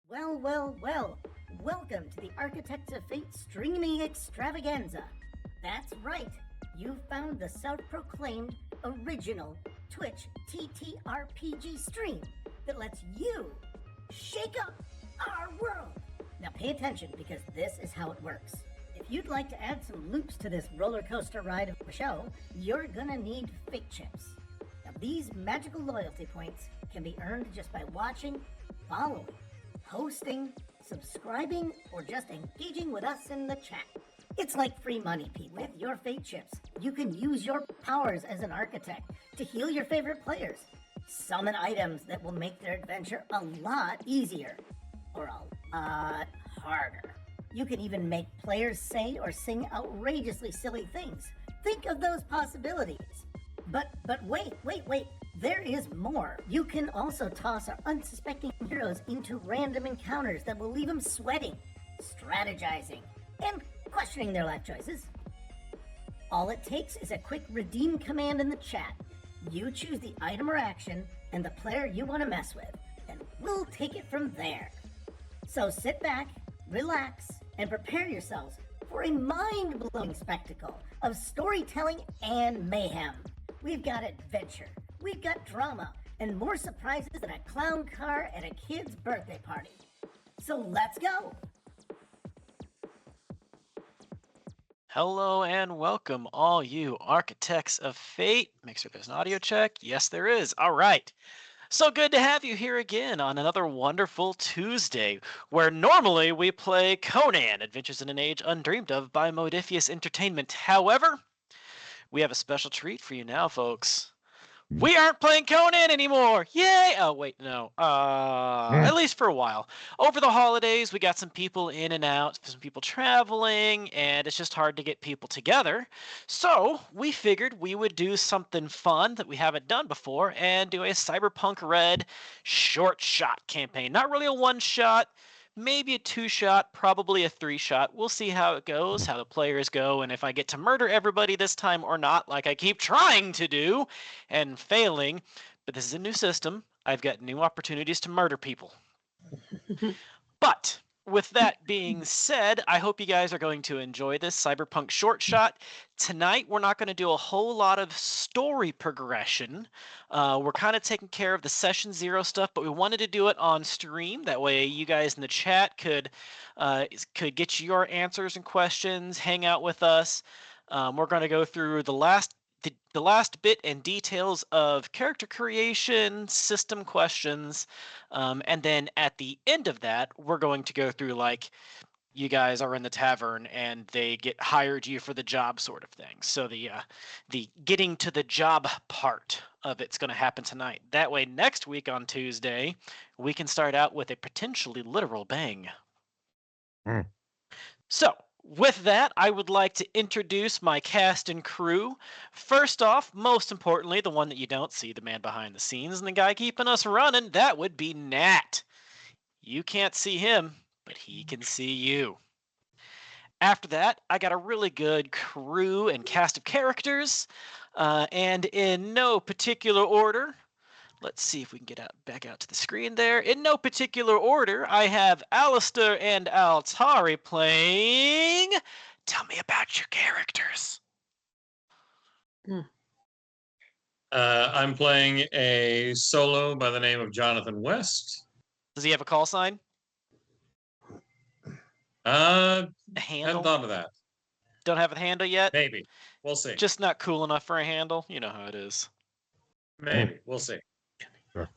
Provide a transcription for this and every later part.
Well, well, well. Welcome to the Architects of Fate streaming extravaganza. That's right. You found the self-proclaimed original Twitch TTRPG stream that lets you shake up our world. Now pay attention because this is how it works. If you'd like to add some loops to this roller coaster ride of a show, you're gonna need fate chips. Now these magical loyalty points can be earned just by watching, following, hosting, subscribing, or just engaging with us in the chat. It's like free money, people. With your fate chips, you can use your powers as an architect to heal your favorite players, summon items that will make their adventure a lot easier, or a lot harder. You can even make players say or sing outrageously silly things. Think of those possibilities. But wait. There is more. You can also toss our unsuspecting heroes into random encounters that will leave them sweating, strategizing, and questioning their life choices. All it takes is a quick redeem command in the chat. You choose the item or action and the player you want to mess with, and we'll take it from there. So sit back, relax, and prepare yourselves for a mind-blowing spectacle of storytelling and mayhem. We've got adventure, we've got drama, and more surprises than a clown car at a kid's birthday party. So let's go! Hello and welcome, all you Architects of Fate. Make sure there's an audio check. Yes, there is. All right. So good to have you here again on another wonderful Tuesday, where normally we play Conan, Adventures in an Age Undreamed of by Modifius Entertainment. However, we have a special treat for you now, folks. We aren't playing Conan anymore! Yay! Oh, wait, no. At least for a while. Over the holidays, we got some people in and out, some people traveling, and it's just hard to get people together. So, we figured we would do something fun that we haven't done before and do a Cyberpunk Red short shot campaign. Not really a one-shot, maybe a two-shot, probably a three-shot. We'll see how it goes, how the players go, and if I get to murder everybody this time or not, like I keep trying to do and failing. But this is a new system. I've got new opportunities to murder people. But with that being said, I hope you guys are going to enjoy this Cyberpunk short shot. Tonight, we're not going to do a whole lot of story progression. We're kind of taking care of the session 0 stuff, but we wanted to do it on stream. That way you guys in the chat could get your answers and questions, hang out with us. We're going to go through the last bit and details of character creation, system questions, and then at the end of that, we're going to go through like you guys are in the tavern and they hired you for the job sort of thing. So the getting to the job part of it's going to happen tonight. That way, next week on Tuesday, we can start out with a potentially literal bang. So, with that, I would like to introduce my cast and crew. First off, most importantly, the one that you don't see, the man behind the scenes and the guy keeping us running, that would be Nat. You can't see him, but he can see you. After that, I got a really good crew and cast of characters, and in no particular order, let's see if we can get back out to the screen there. In no particular order, I have Alistair and Altari playing. Tell me about your characters. I'm playing a solo by the name of Jonathan West. Does he have a call sign? A handle? Haven't thought of that. Don't have a handle yet? Maybe. We'll see. Just not cool enough for a handle? You know how it is. Maybe. We'll see. Sure.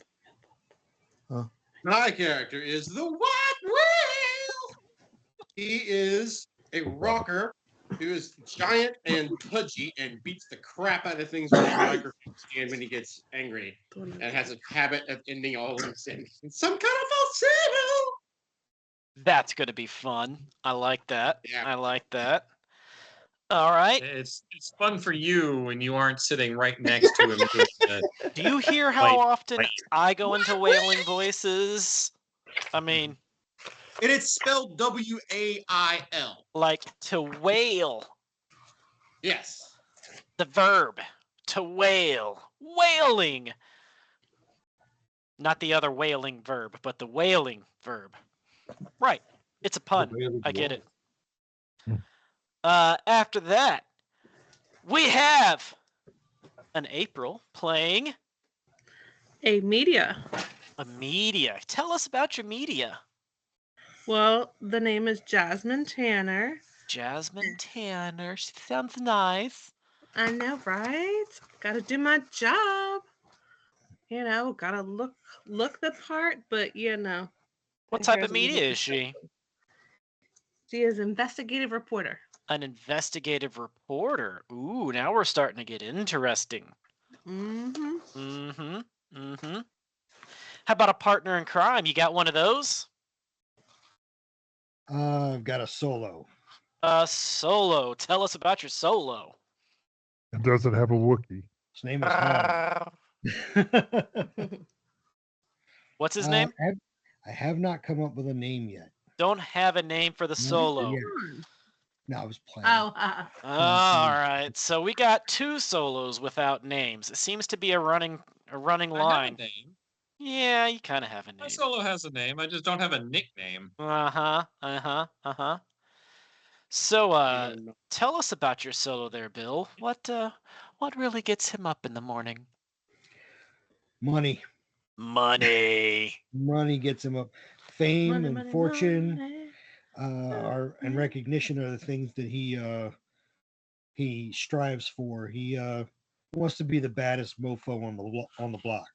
My character is the White Whale. He is a rocker who is giant and pudgy and beats the crap out of things with his microphone stand when he gets angry, and has a habit of ending all of them in some kind of falsetto. That's going to be fun. I like that. Yeah. I like that. All right. It's fun for you when you aren't sitting right next to him. Do you hear how Wait, often I go into wailing voices? I mean, And it's spelled W-A-I-L. like to wail. Yes. The verb to wail. Wailing. Not the other wailing verb, but the wailing verb. Right. It's a pun. Really I get it. Hmm. After that, we have an April playing A media. a media. Tell us about your media. Well, the name is Jasmine Tanner. Jasmine Tanner. She sounds nice. I know, right? Gotta do my job. Gotta look the part, but What it type of has a media little- is she? She is investigative reporter. An investigative reporter. Ooh, now we're starting to get interesting. Mm-hmm. Mm-hmm. Mm-hmm. How about a partner in crime? You got one of those? I've got a solo. Solo. Tell us about your solo. It doesn't have a Wookiee. His name is Han. What's his name? I have not come up with a name yet. Don't have a name for the solo. Yeah. No, I was playing. Oh, All right. So we got two solos without names. It seems to be a running I line. have a name. Yeah, you kind of have a My name. solo has a name. I just don't have a nickname. Uh-huh. So, don't know. tell us about your solo there, Bill. What really gets him up in the morning? Money. Money. Money gets him up. Fame money, and money, fortune money. and recognition are the things that he strives for. He wants to be the baddest mofo on the block.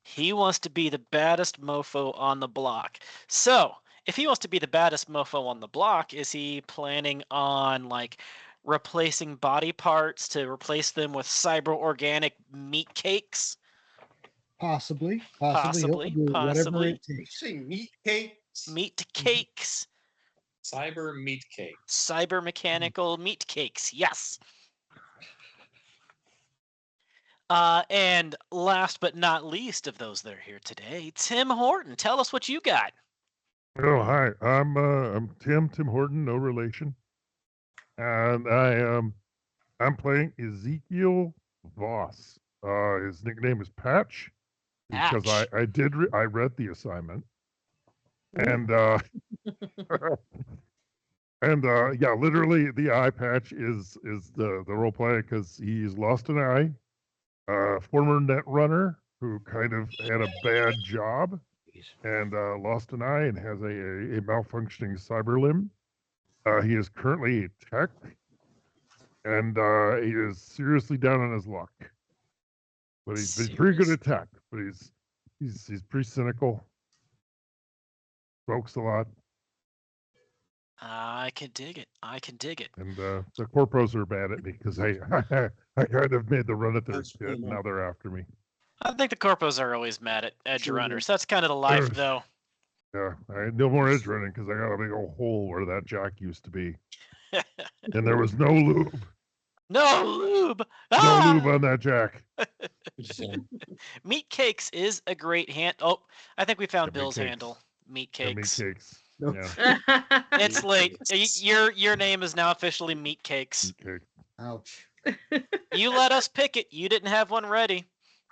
He wants to be the baddest mofo on the block. So, if he wants to be the baddest mofo on the block, is he planning on like replacing body parts to replace them with cyber organic meat cakes? Possibly. Possibly, He'll do whatever possibly. it takes. Say meat cakes. Meat cakes. Cyber meat cake. Cyber mechanical meat cakes. Yes. And last but not least of those that are here today, Tim Horton. Tell us what you got. Oh, hi. I'm Tim Horton, no relation. And I'm playing Ezekiel Voss. His nickname is Patch because Patch. I read the assignment. And yeah, literally the eye patch is the role play because he's lost an eye. Former net runner who kind of had a bad job and lost an eye and has a malfunctioning cyber limb. He is currently a tech, and he is seriously down on his luck. But he's pretty good at tech. But he's pretty cynical. Smokes a lot. I can dig it. And the corpos are bad at me because I kind of made the run at their That's shit, and cool. now they're after me. I think the corpos are always mad at edge Sure runners. That's kind of the life, though. Yeah, I no more edge running because I got a big old hole where that jack used to be, and there was no lube. No lube. No lube on that jack. Meat cakes is a great hand. Oh, I think we found Yeah, meat Bill's cakes. handle. Meat Yeah, meat cakes. cakes. Nope. Yeah, It's late. Your name is now officially Meat Cakes. meat cake. Ouch. You let us pick it. You didn't have one ready.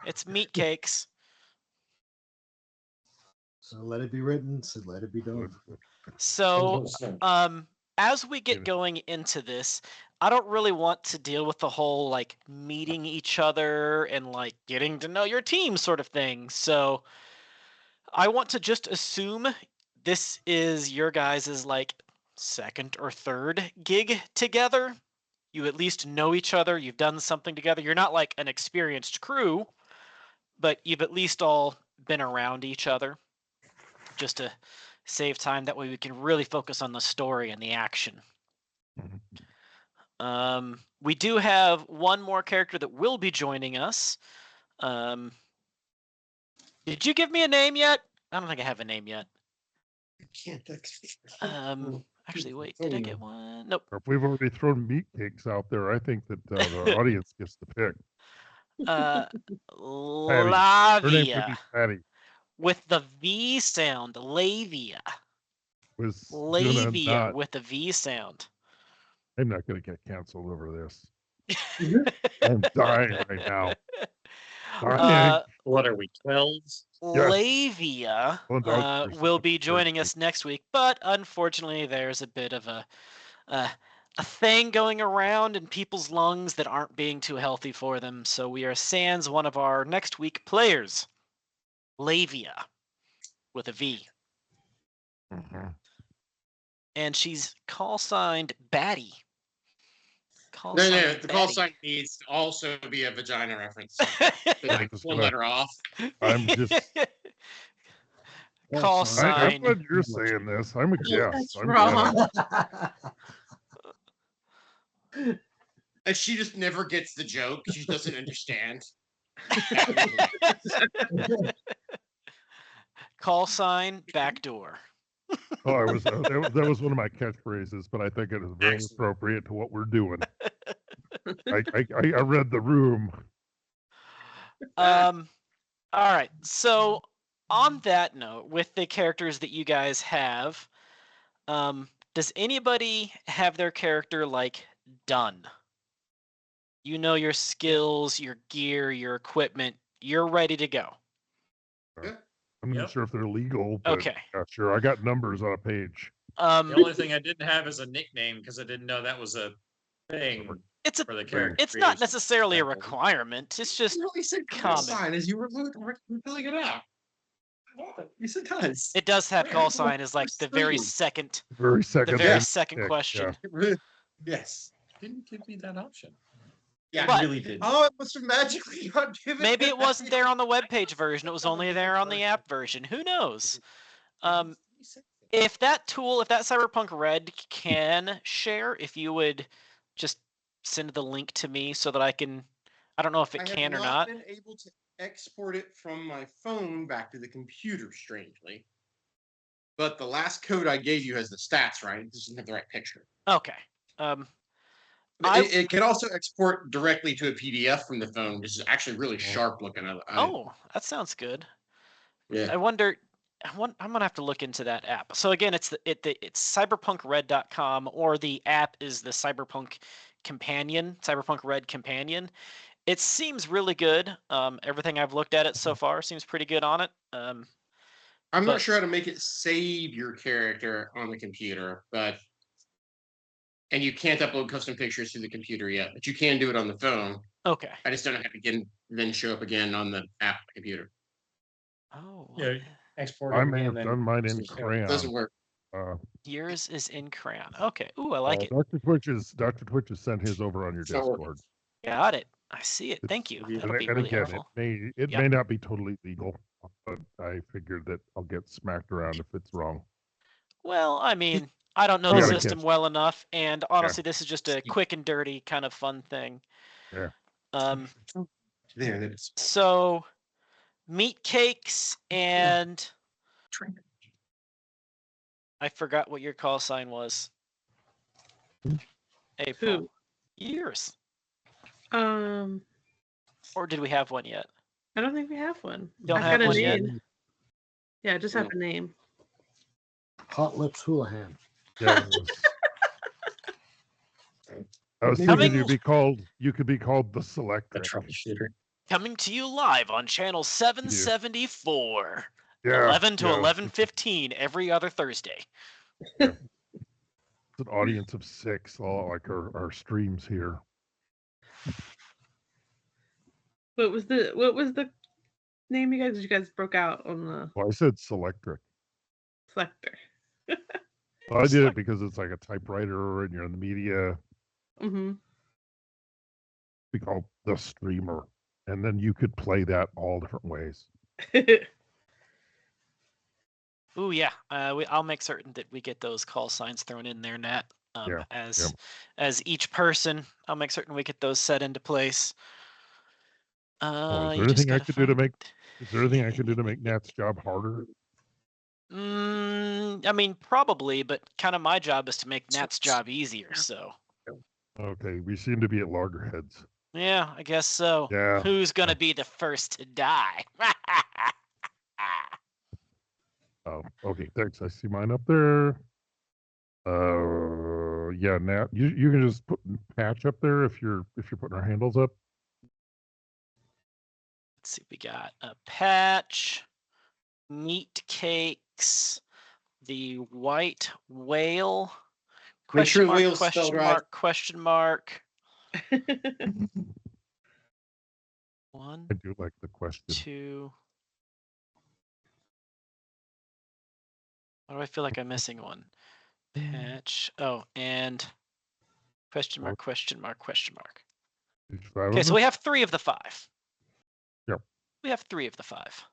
It's Meat Cakes. So let it be written. So let it be done. So, as we get going into this, I don't really want to deal with the whole like meeting each other and like getting to know your team sort of thing. So, I want to just assume this is your guys' like second or third gig together. You at least know each other. You've done something together. You're not like an experienced crew, but you've at least all been around each other just to save time. That way we can really focus on the story and the action. We do have one more character that will be joining us. Did you give me a name yet? I don't think I have a name yet. I can't. Actually, wait, did I get one? Nope. If we've already thrown meat cakes out there, I think that the audience gets to pick. Her name could be Lavia. Patty. With the V sound. Lavia. Was doing a Lavia knot. with the V sound. I'm not going to get canceled over this. I'm dying right now. What are we, 12s? Lavia Well, no, there's will a be third joining week. us next week, but unfortunately, there's a bit of a thing going around in people's lungs that aren't being too healthy for them. So we are sans one of our next week players, Lavia, with a V, Mhm. and she's call signed Batty. Call No, sign the call Batty. sign needs to also be a vagina reference. I'm just One gonna- letter off. I'm just. Call I'm sign. glad you're saying this. I'm a guess. That's I'm wrong. guessing. And she just never gets the joke. She doesn't understand. Call sign backdoor. Oh, I was that was one of my catchphrases, but I think it is very Excellent. appropriate to what we're doing. I read the room. All right. So on that note, with the characters that you guys have, does anybody have their character like done? You know your skills, your gear, your equipment. You're ready to go. I'm not Yep. sure if they're legal, but Okay. yeah, sure. I got numbers on a page. The only thing I didn't have is a nickname because I didn't know that was a thing It's a. for the character. It's not creation. necessarily a Example. requirement. It's just You really said common. sign as you were filling it out. You said does. It does have call sign as like the very Absolutely. second, Very the second. very thing second picked, question. Yes. Didn't give me that option. Yeah, But- really did. Oh, it must have magically not given. Maybe it wasn't there on the webpage version. It was only there on the app version. Who knows? If that tool, if that Cyberpunk Red can share, if you would just send the link to me so that I can. I don't know if it I can have or not. been able to export it from my phone back to the computer, strangely. But the last code I gave you has the stats right. It doesn't have the right picture. Okay. It can also export directly to a PDF from the phone, which is actually really sharp looking. Oh, that sounds good. Yeah. I wonder. I'm gonna have to look into that app. So again, it's cyberpunkred.com, or the app is the Cyberpunk Companion, Cyberpunk Red Companion. It seems really good. Everything I've looked at it so far seems pretty good on it. I'm but- not sure how to make it save your character on the computer, and you can't upload custom pictures to the computer yet, but you can do it on the phone. Okay. I just don't know how to then show up again on the app computer. Oh. Yeah. Export I it may again, have then done mine in just- It crayon. doesn't work. Yours is in crayon. Okay. Ooh, I like it. Dr. Twitch has sent his over on your It's not working. Discord. Got it. I see it. Thank you. And That'll be And really again, helpful. it Yep. may not be totally legal, but I figured that I'll get smacked around if it's wrong. Well, I mean, I don't know You the gotta system catch- well enough, and honestly, this is just a quick and dirty kind of fun thing. Yeah. There, that is. So, meat cakes and I forgot what your call sign was. April. Who? Yours. Um, Or did we have one yet? I don't think we have one. Don't I've have got a one yet? name. Yeah, I just have a name. Hot Lips Houlihan. Yeah. it was- I was Coming- thinking you could be called the The Selectric. troubleshooter. Coming to you live on channel 774. Yeah. 11 to yeah. 11:15 every other Thursday. It's an audience of 6, all like our streams here. What was the name you guys broke out on the Well, I said Selectric. selector? Well, I did it because it's like a typewriter and you're in the media. Mm-hmm. We call the streamer, and then you could play that all different ways. Ooh, yeah. I'll make certain that we get those call signs thrown in there, Nat. Yeah, As each person, I'll make certain we get those set into place. Oh, is You there just anything I gotta could do to find make? Is there anything I can do to make Nat's job harder? I mean, probably, but kind of my job is to make Nat's job easier. So, Okay, we seem to be at loggerheads. yeah, I guess so. Yeah. Who's gonna be the first to die? Oh, okay, thanks. I see mine up there. Yeah, Nat, you can just put patch up there if you're putting our handles up. Let's see. We got a patch, meat cakes, the white whale. Make sure the Question mark, wheel's spelled question right. mark, question mark. One, I do like the question. 2. Why do I feel like I'm missing one? Patch. Oh, and question mark, question mark, question mark. Okay, so we have 3 of the 5. Yep. We have 3 of the 5.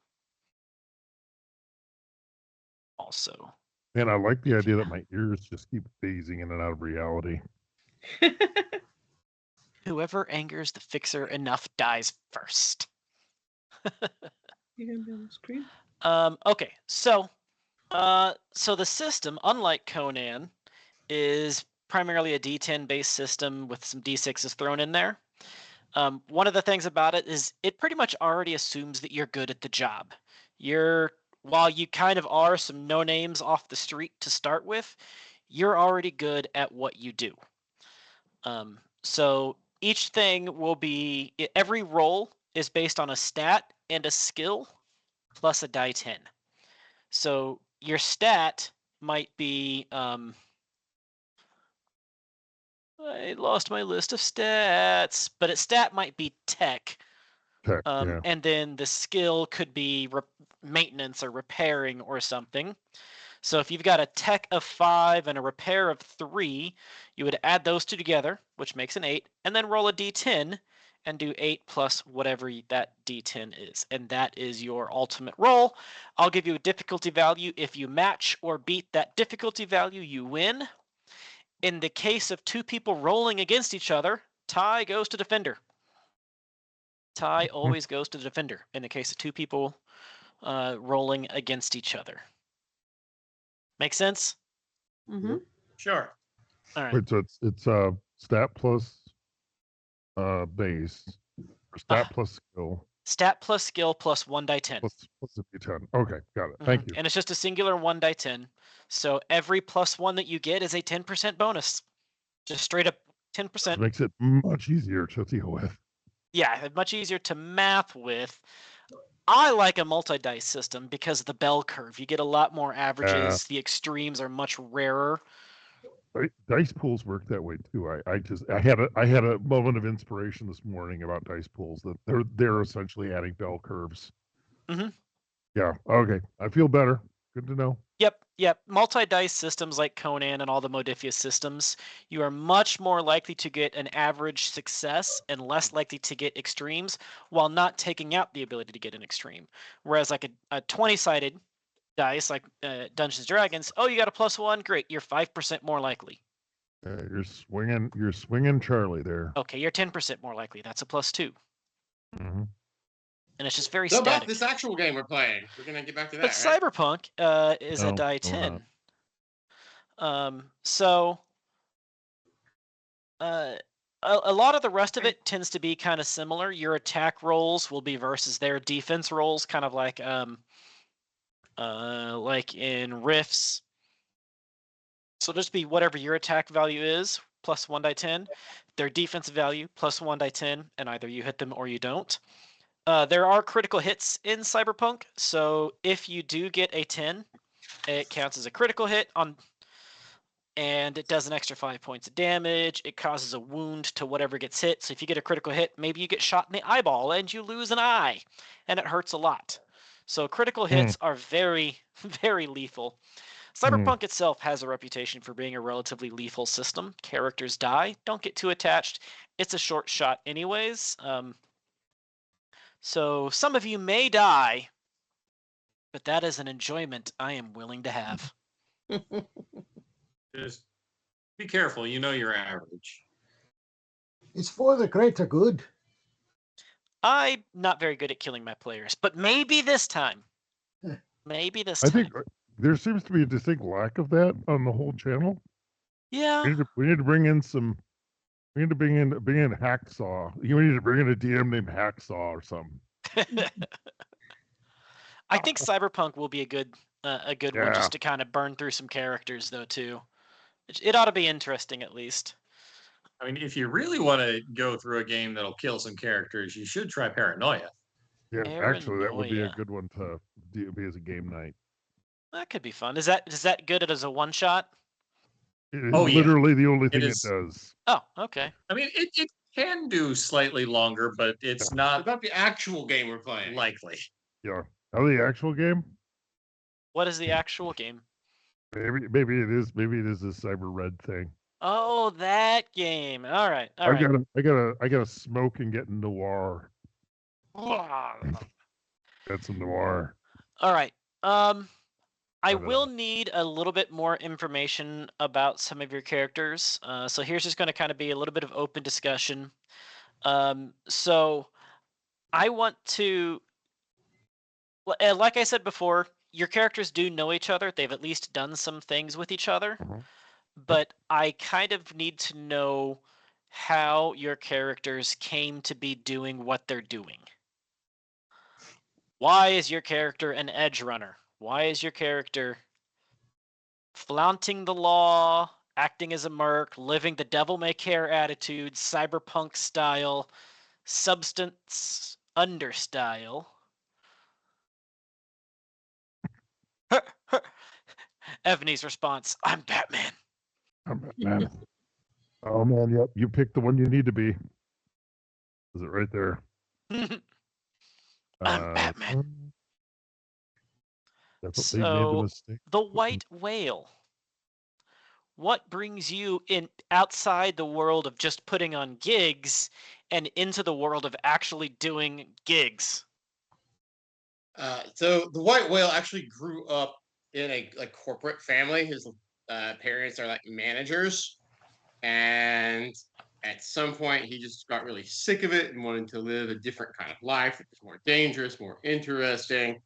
Also. And I like the idea that my ears just keep phasing in and out of reality. Whoever angers the fixer enough dies first. You gonna be on the screen? Okay, so the system, unlike Conan, is primarily a D10 based system with some D6s thrown in there. One of the things about it is it pretty much already assumes that you're good at the job. While you kind of are some no names off the street to start with, you're already good at what you do. So each thing will be, every roll is based on a stat and a skill plus a die 10. So your stat might be, I lost my list of stats, but its stat might be tech. Tech, yeah. And then the skill could be maintenance or repairing or something. So if you've got a tech of 5 and a repair of 3, you would add those 2 together, which makes an 8, and then roll a d10 and do 8 plus whatever that d10 is. And that is your ultimate roll. I'll give you a difficulty value. If you match or beat that difficulty value, you win. In the case of 2 people rolling against each other, tie goes to defender. Tie always goes to the defender in the case of 2 people rolling against each other. Make sense? Mm-hmm. Sure. All right. Wait, so it's stat plus base, or stat plus skill. Stat plus skill plus 1 die 10. Plus a d10. Okay, got it. Thank you. And it's just a singular 1 die 10. So every plus 1 that you get is a 10% bonus. Just straight up 10%. It makes it much easier to deal with. Yeah, much easier to math with. I like a multi-dice system because of the bell curve. You get a lot more averages. The extremes are much rarer. Dice pools work that way too. I had a moment of inspiration this morning about dice pools that they're essentially adding bell curves. Mm-hmm. Yeah. Okay. I feel better. Good to know. Yep. Multi-dice systems like Conan and all the Modifius systems, you are much more likely to get an average success and less likely to get extremes while not taking out the ability to get an extreme. Whereas like a 20-sided dice like Dungeons & Dragons, oh, you got a +1, great, you're 5% more likely. You're swinging Charlie there. Okay, you're 10% more likely. That's a +2. Mm-hmm. And it's just very So static. about this actual game we're playing, we're gonna get back to that. But right? Cyberpunk is a die 10. So a lot of the rest of it tends to be kind of similar. Your attack rolls will be versus their defense rolls, kind of like in Rifts. So just be whatever your attack value is, plus 1 die 10. Their defensive value, plus 1 die 10, and either you hit them or you don't. There are critical hits in Cyberpunk, so if you do get a 10, it counts as a critical hit and it does an extra 5 points of damage. It causes a wound to whatever gets hit. So if you get a critical hit, maybe you get shot in the eyeball and you lose an eye, and it hurts a lot. So critical hits are very, very lethal. Cyberpunk itself has a reputation for being a relatively lethal system. Characters die. Don't get too attached. It's a short shot anyways. So some of you may die, but that is an enjoyment I am willing to have. Just be careful. You know you're average. It's for the greater good. I'm not very good at killing my players, but maybe this time. Maybe this time. I think there seems to be a distinct lack of that on the whole channel. Yeah. We need to bring in some. We need to bring in Hacksaw. You need to bring in a DM named Hacksaw or something. I think Cyberpunk will be a good one just to kind of burn through some characters though too. It ought to be interesting at least. I mean, if you really want to go through a game that'll kill some characters, you should try Paranoia. Yeah, actually, that would be a Paranoia. good one to be as a game night. That could be fun. Is that good as a one shot? It is Oh, yeah. literally the only thing it is. does. Oh, okay. I mean, it can do slightly longer, but it's What not about the actual game we're playing? likely. Yeah. How the actual game? What is the actual game? Maybe it is a Cyber Red thing. Oh, that game. All right. All I right. gotta smoke and get noir. Get some noir. All right. I don't will know. need a little bit more information about some of your characters. So here's just going to kind of be a little bit of open discussion. So I want to, like I said before, your characters do know each other. They've at least done some things with each other. Mhm. But I kind of need to know how your characters came to be doing what they're doing. Why is your character an edge runner? Why is your character flaunting the law, acting as a merc, living the devil may care attitude, cyberpunk style, substance under style? Ebony's response, I'm Batman. I'm Batman. Oh man, yep. You picked the one you need to be. Is it right there? I'm Batman. Definitely made the So, mistake. the white whale. What brings you in outside the world of just putting on gigs and into the world of actually doing gigs? So the white whale actually grew up in a corporate family. His parents are like managers, and at some point he just got really sick of it and wanted to live a different kind of life. It was more dangerous, more interesting.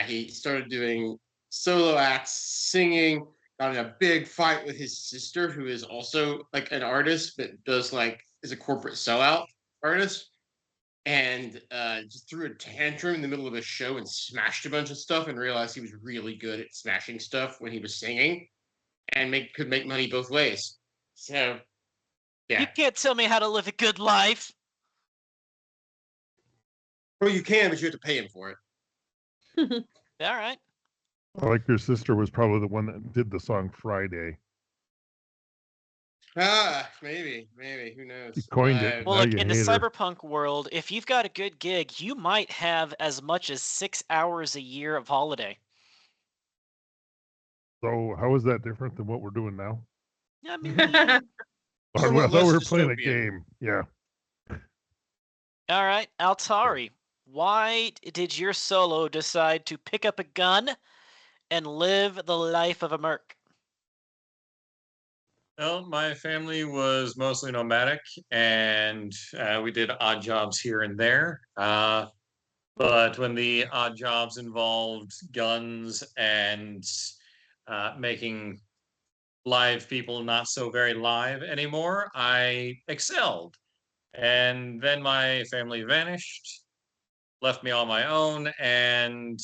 He started doing solo acts, singing. Got in a big fight with his sister, who is also like an artist, but is a corporate sellout artist, and just threw a tantrum in the middle of a show and smashed a bunch of stuff, and realized he was really good at smashing stuff when he was singing, and could make money both ways. So, You yeah. can't tell me how to live a good life. Well, you can, but you have to pay him for it. All right. I like your sister was probably the one that did the song Friday. Maybe, who knows? You coined it. Well, Now look, you in the hate her. cyberpunk world, if you've got a good gig, you might have as much as 6 hours a year of holiday. So how is that different than what we're doing now? I mean, I Somewhat thought we less were playing a dystopian. game. Yeah. all right, Altari, why did your solo decide to pick up a gun and live the life of a merc? Well, my family was mostly nomadic, and we did odd jobs here and there. But when the odd jobs involved guns and making live people not so very live anymore, I excelled. And then my family vanished, left me on my own, and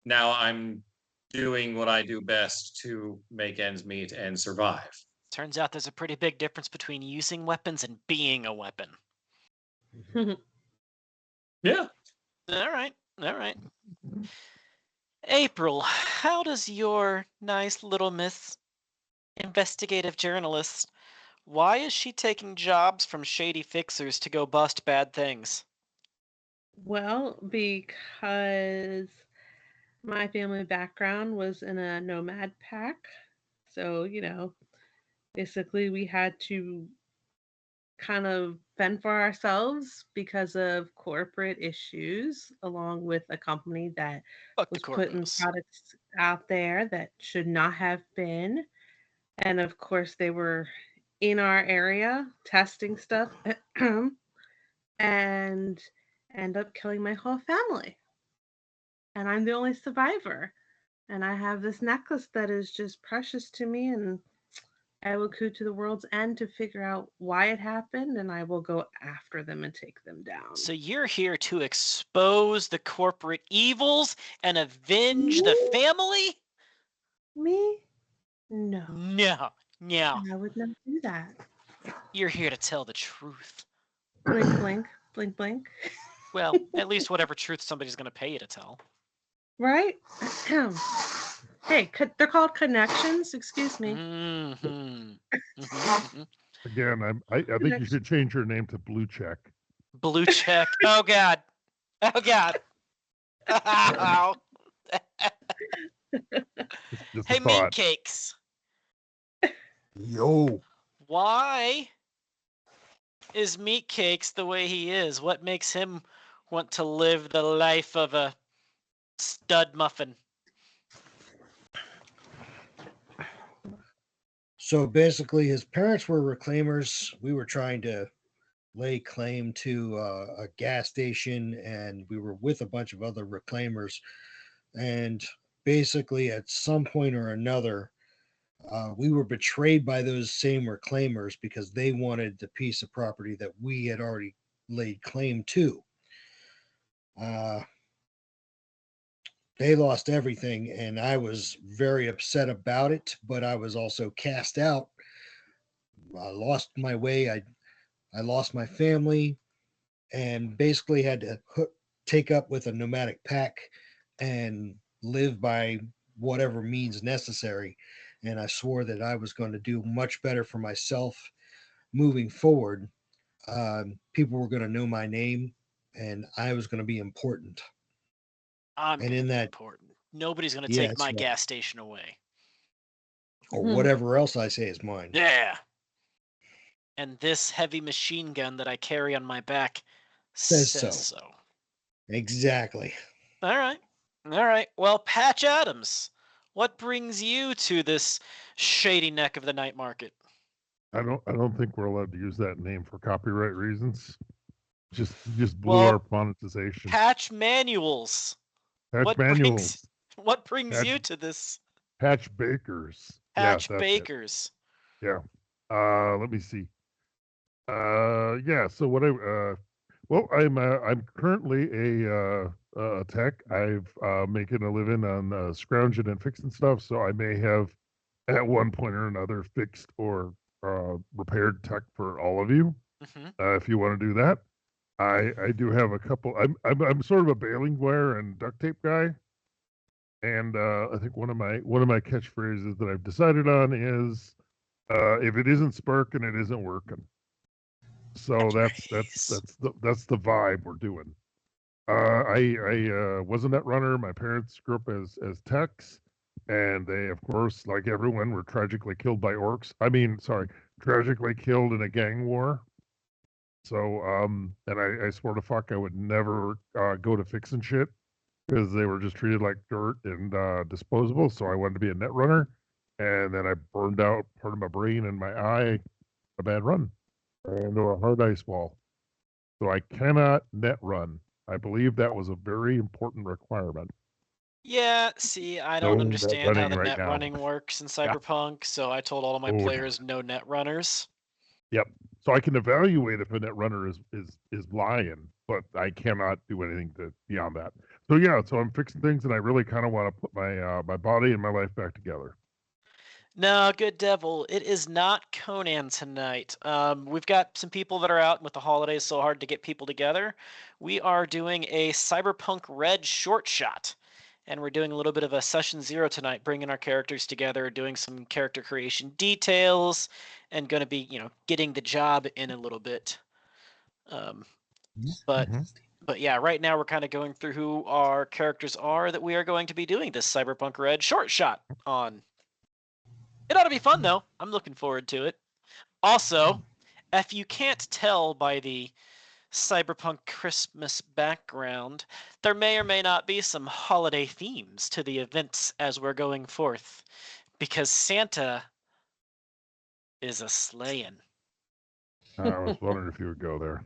now I'm doing what I do best to make ends meet and survive. Turns out there's a pretty big difference between using weapons and being a weapon. Yeah. All right, all right. April, how does your nice little miss investigative journalist, why is she taking jobs from shady fixers to go bust bad things? Well, because my family background was in a nomad pack. So, basically we had to kind of fend for ourselves because of corporate issues, along with a company that Fuck the was putting corpos. products out there that should not have been. And of course, they were in our area testing stuff and end up killing my whole family. And I'm the only survivor. And I have this necklace that is just precious to me, and I will go to the world's end to figure out why it happened, and I will go after them and take them down. So you're here to expose the corporate evils and avenge the family? Me? No. No, no. I would not do that. You're here to tell the truth. Blink, blink, blink, blink. Well, at least whatever truth somebody's going to pay you to tell. Right? Hey, they're called connections. Excuse me. Again, I think you should change your name to Blue Check. Blue Check. Oh God. Oh God. Oh. Just Hey, a Meat thought. Cakes. Yo. Why is Meat Cakes the way he is? What makes him want to live the life of a stud muffin? So basically, his parents were reclaimers. We were trying to lay claim to a gas station, and we were with a bunch of other reclaimers. And basically, at some point or another, we were betrayed by those same reclaimers because they wanted the piece of property that we had already laid claim to. They lost everything, and I was very upset about it, but I was also cast out. I lost my way. I lost my family, and basically had to take up with a nomadic pack and live by whatever means necessary. And I swore that I was going to do much better for myself moving forward. People were going to know my name, and I was going to be important. I'm And gonna in be that, important. Nobody's gonna yeah, take that's my right. gas station away. Or whatever else I say is mine. Yeah. And this heavy machine gun that I carry on my back Says says so. so. Exactly. All right. All right. Well, Patch Adams, what brings you to this shady neck of the night market? I don't think we're allowed to use that name for copyright reasons. Just blew Well, our monetization. Patch Manuals. Patch Manuals. What brings Patch- you to this? Patch Bakers. Patch that's it. Bakers. Yeah. Let me see. Yeah. So what well, I'm currently a tech. I've making a living on scrounging and fixing stuff. So I may have at one point or another fixed or repaired tech for all of you. If you want to do that, I do have a couple. I'm sort of a baling wire and duct tape guy. And I think one of my catchphrases that I've decided on is, if it isn't sparking, it isn't working. So that's the vibe we're doing. I was a net runner. My parents grew up as techs, and they, of course, like everyone, were tragically killed by orcs. Tragically killed in a gang war. So and I swore to fuck I would never go to fixing shit because they were just treated like dirt and disposable. So I wanted to be a net runner, and then I burned out part of my brain and my eye, a bad run, into a hard ice wall. So I cannot net run. I believe that was a very important requirement. Yeah, see, I don't No net understand how running the right net now. running works in Cyberpunk, so I told all of my Oh, no. players no net runners. Yep. So I can evaluate if a net runner is lying, but I cannot do anything beyond that. So yeah, so I'm fixing things, and I really kind of want to put my my body and my life back together. No, good devil. It is not Conan tonight. We've got some people that are out with the holidays so hard to get people together. We are doing a Cyberpunk Red short shot. And we're doing a little bit of a session 0 tonight, bringing our characters together, doing some character creation details, and going to be, getting the job in a little bit. But yeah, right now we're kind of going through who our characters are that we are going to be doing this Cyberpunk Red short shot on. It ought to be fun, though. I'm looking forward to it. Also, if you can't tell by the Cyberpunk Christmas background, there may or may not be some holiday themes to the events as we're going forth, because Santa is a slaying. I was wondering if you would go there.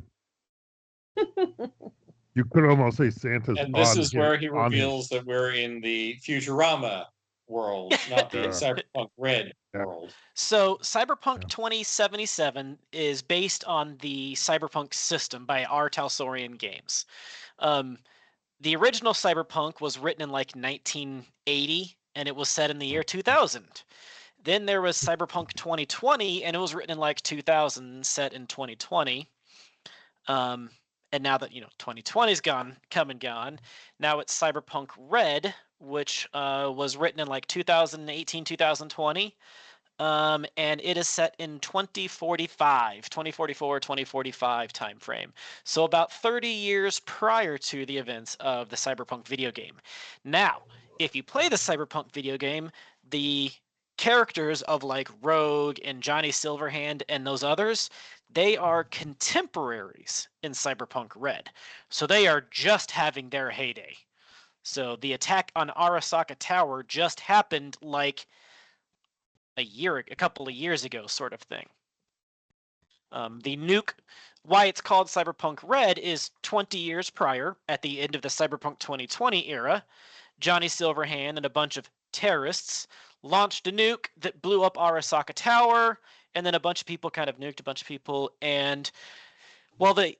You could almost say Santa's And this on is his- where he on his- reveals that we're in the Futurama world, not the Yeah. Cyberpunk Red Yeah. world. So, Cyberpunk Yeah. 2077 is based on the Cyberpunk system by R. Talsorian Games. The original Cyberpunk was written in like 1980, and it was set in the year 2000. Then there was Cyberpunk 2020, and it was written in like 2000, set in 2020. And now that 2020's come and gone, now it's Cyberpunk Red, which was written in like 2018, 2020. And it is set in 2044, 2045 time frame. So about 30 years prior to the events of the Cyberpunk video game. Now, if you play the Cyberpunk video game, the characters of like Rogue and Johnny Silverhand and those others, they are contemporaries in Cyberpunk Red. So they are just having their heyday. So the attack on Arasaka Tower just happened like a couple of years ago, sort of thing. The nuke, why it's called Cyberpunk Red, is 20 years prior, at the end of the Cyberpunk 2020 era, Johnny Silverhand and a bunch of terrorists launched a nuke that blew up Arasaka Tower, and then a bunch of people kind of nuked a bunch of people, and well, the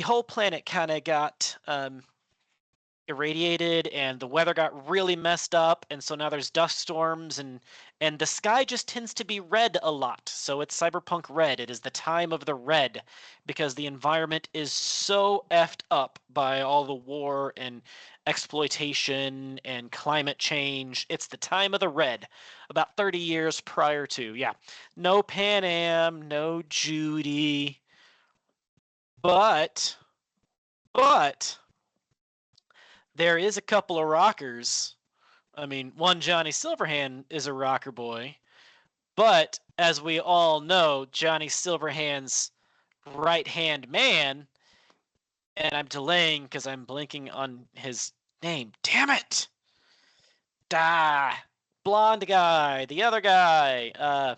whole planet kind of got irradiated, and the weather got really messed up, and so now there's dust storms, and the sky just tends to be red a lot. So it's Cyberpunk Red. It is the time of the red because the environment is so effed up by all the war and exploitation and climate change. It's the time of the red, about 30 years prior to. Yeah, no Pan Am, no Judy, but there is a couple of rockers. I mean, one Johnny Silverhand is a rocker boy, but as we all know, Johnny Silverhand's right-hand man, and I'm delaying because I'm blinking on his name. Damn it! Blonde guy, the other guy,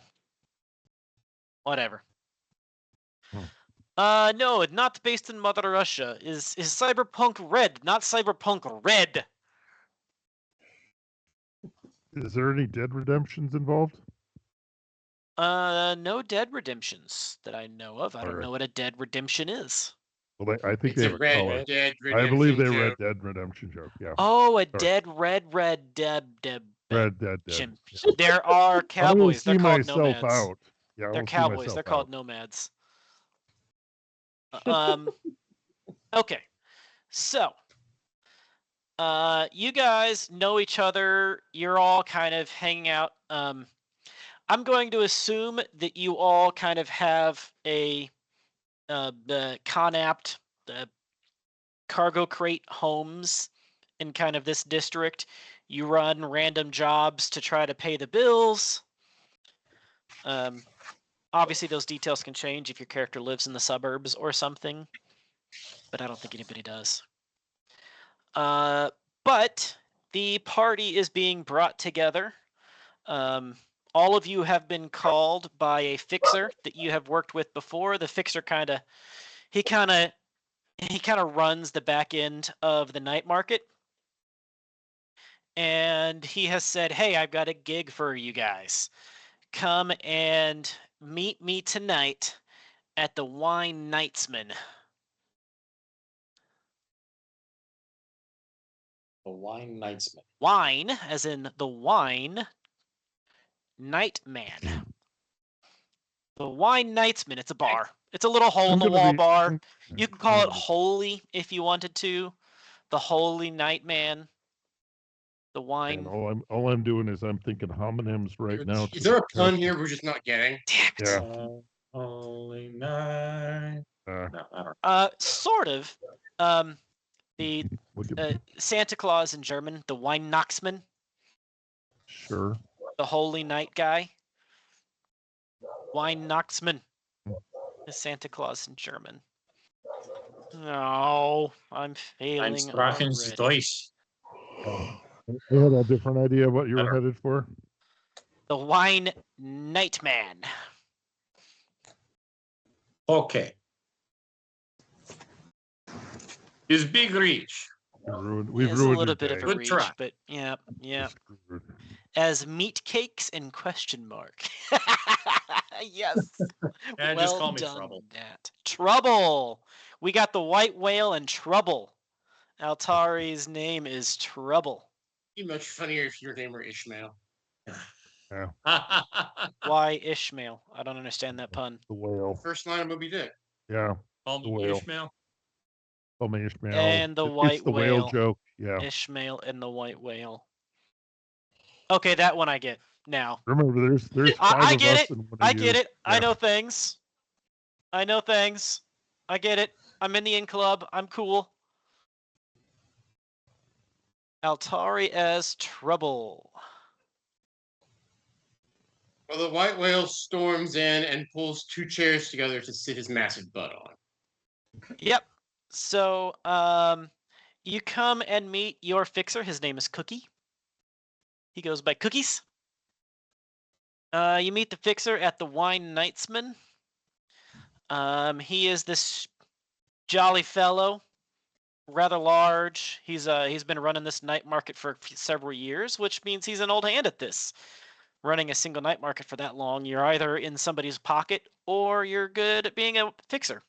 whatever. No, not based in Mother Russia. Is Cyberpunk Red, not Cyberpunk Red. Is there any dead redemptions involved? No dead redemptions that I know of. I don't know what a dead redemption is. Well, I think It's they a have red a color. dead I believe they redemption read joke. dead redemption joke. Yeah. Oh, a Sorry. dead red deb. Red dead. Chim- There are I will cowboys. see They're called myself nomads. out. Yeah, I They're will see cowboys. myself They're called out. nomads. Okay. So, you guys know each other. You're all kind of hanging out. I'm going to assume that you all kind of have the Conapt, the cargo crate homes in kind of this district. You run random jobs to try to pay the bills. Obviously, those details can change if your character lives in the suburbs or something, but I don't think anybody does. But the party is being brought together. All of you have been called by a fixer that you have worked with before. The fixer kind of runs the back end of the night market. And he has said, "Hey, I've got a gig for you guys. Come and meet me tonight at the Wine Knightsman." The Wine Knightsman. Wine, as in the wine, Nightman. The Wine Knightsman. It's a bar. It's a little hole-in-the-wall bar. You can call it Holy if you wanted to. The Holy Nightman. The wine. And all I'm doing is I'm thinking homonyms right now. Is there a pun here we're just not getting? Damn it. Yeah. Holy night. No, I don't. Sort of. The Santa Claus in German, the Weihnachtsmann, Sure. the Holy Night guy. Weihnachtsmann is Santa Claus in German. No, I'm failing. I'm sprachen already. Deutsch. I had a different idea what you were headed for. The Wine Nightman. Okay. Is big reach. We've It's ruined a little your bit of day. a Good reach, try. but yeah. Screwed. As meat cakes and question mark. Yes. And well just call me done, Trouble. Nat. Trouble. We got the white whale and Trouble. Altari's name is Trouble. It'd be much funnier if your name were Ishmael. Why Ishmael? I don't understand that pun. The whale. First line of Moby Dick. Yeah. Call The me whale. Ishmael. Oh, my Ishmael. And the It's white the whale whale. joke. Yeah. Ishmael and the white whale. Okay, that one I get now. Remember, there's five I of get us it. and one of I you. get it. I Yeah. know things. I know things. I get it. I'm in the in club. I'm cool. Altari as trouble. Well, the white whale storms in and pulls 2 chairs together to sit his massive butt on. Yep. So, you come and meet your fixer. His name is Cookie. He goes by Cookies. You meet the fixer at the Wine Knightsman. He is this jolly fellow, rather large. He's been running this night market for several years, which means he's an old hand at this. Running a single night market for that long, you're either in somebody's pocket or you're good at being a fixer.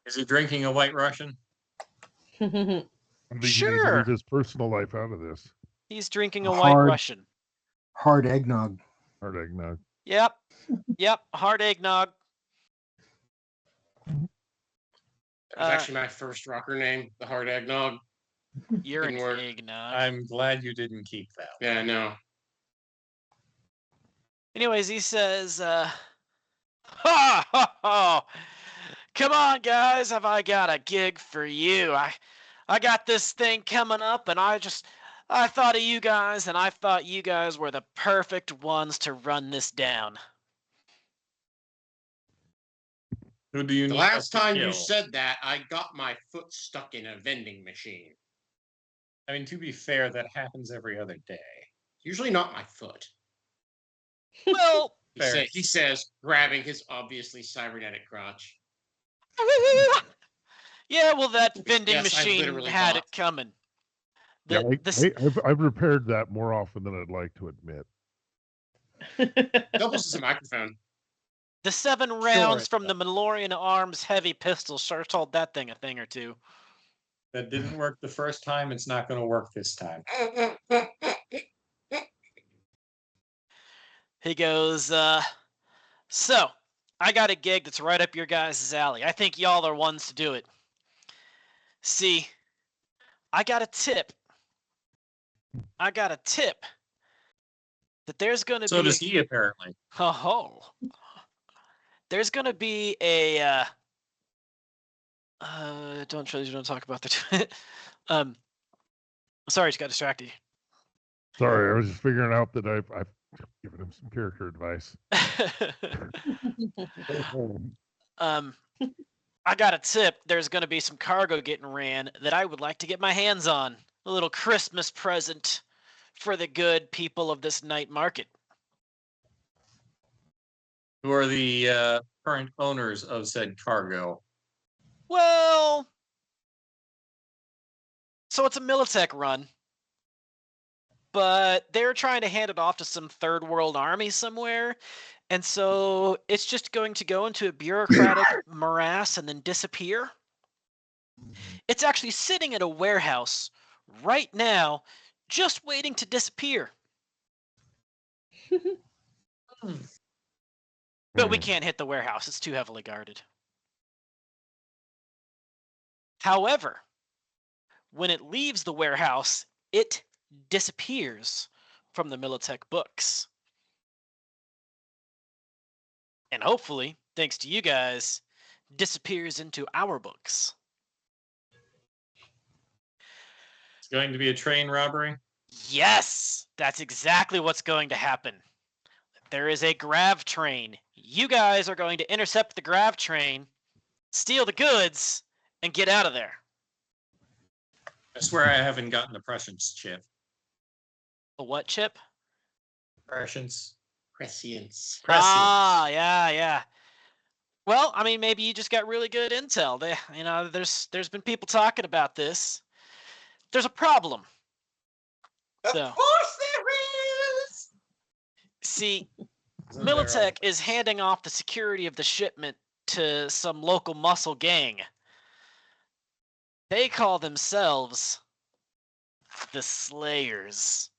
Is he drinking a White Russian? I think he needs to Sure. leave his personal life out of this. He's drinking a White Russian. Hard eggnog. Hard eggnog. Yep. Yep. Hard eggnog. That was actually my first rocker name, the Hard Eggnog. You're an Didn't work. eggnog. I'm glad you didn't keep that. Yeah, I know. Anyways, he says, ha ha ha! Come on, guys, have I got a gig for you? I got this thing coming up, and I thought of you guys, and I thought you guys were the perfect ones to run this down. Who do you The need last us to time you kill? said that, I got my foot stuck in a vending machine. I mean, to be fair, that happens every other day. Usually not my foot. Well, Fair. He says, grabbing his obviously cybernetic crotch. yeah, well, that vending Yes, I machine literally had thought. it coming. Yeah, The I've repaired that more often than I'd like to admit. Doubles as a microphone. the 7 rounds it from the Malorian Arms heavy pistol sure told that thing a thing or two. That didn't work the first time. It's not going to work this time. He goes, so, I got a gig that's right up your guys' alley. I think y'all are ones to do it. See, I got a tip that there's going to So be... does he, apparently. Oh. There's going to be a... don't talk about the... sorry, just got distracted. Sorry, I was just figuring out that I've given him some character advice. I got a tip. There's going to be some cargo getting ran that I would like to get my hands on. A little Christmas present for the good people of this night market. Who are the current owners of said cargo? Well, so it's a Militech run, but they're trying to hand it off to some third world army somewhere. And so it's just going to go into a bureaucratic morass and then disappear. It's actually sitting at a warehouse right now, just waiting to disappear. But we can't hit the warehouse. It's too heavily guarded. However, when it leaves the warehouse, it disappears from the Militech books. And hopefully, thanks to you guys, disappears into our books. It's going to be a train robbery? Yes, that's exactly what's going to happen. There is a grav train. You guys are going to intercept the grav train, steal the goods, and get out of there. I swear I haven't gotten the prescience chip. A what chip? Prescience. Prescience. Ah, yeah. Well, I mean, maybe you just got really good intel. There's been people talking about this. There's a problem. Of So, course there is! see, Isn't there Militech is handing off the security of the shipment to some local muscle gang. They call themselves the Slayers.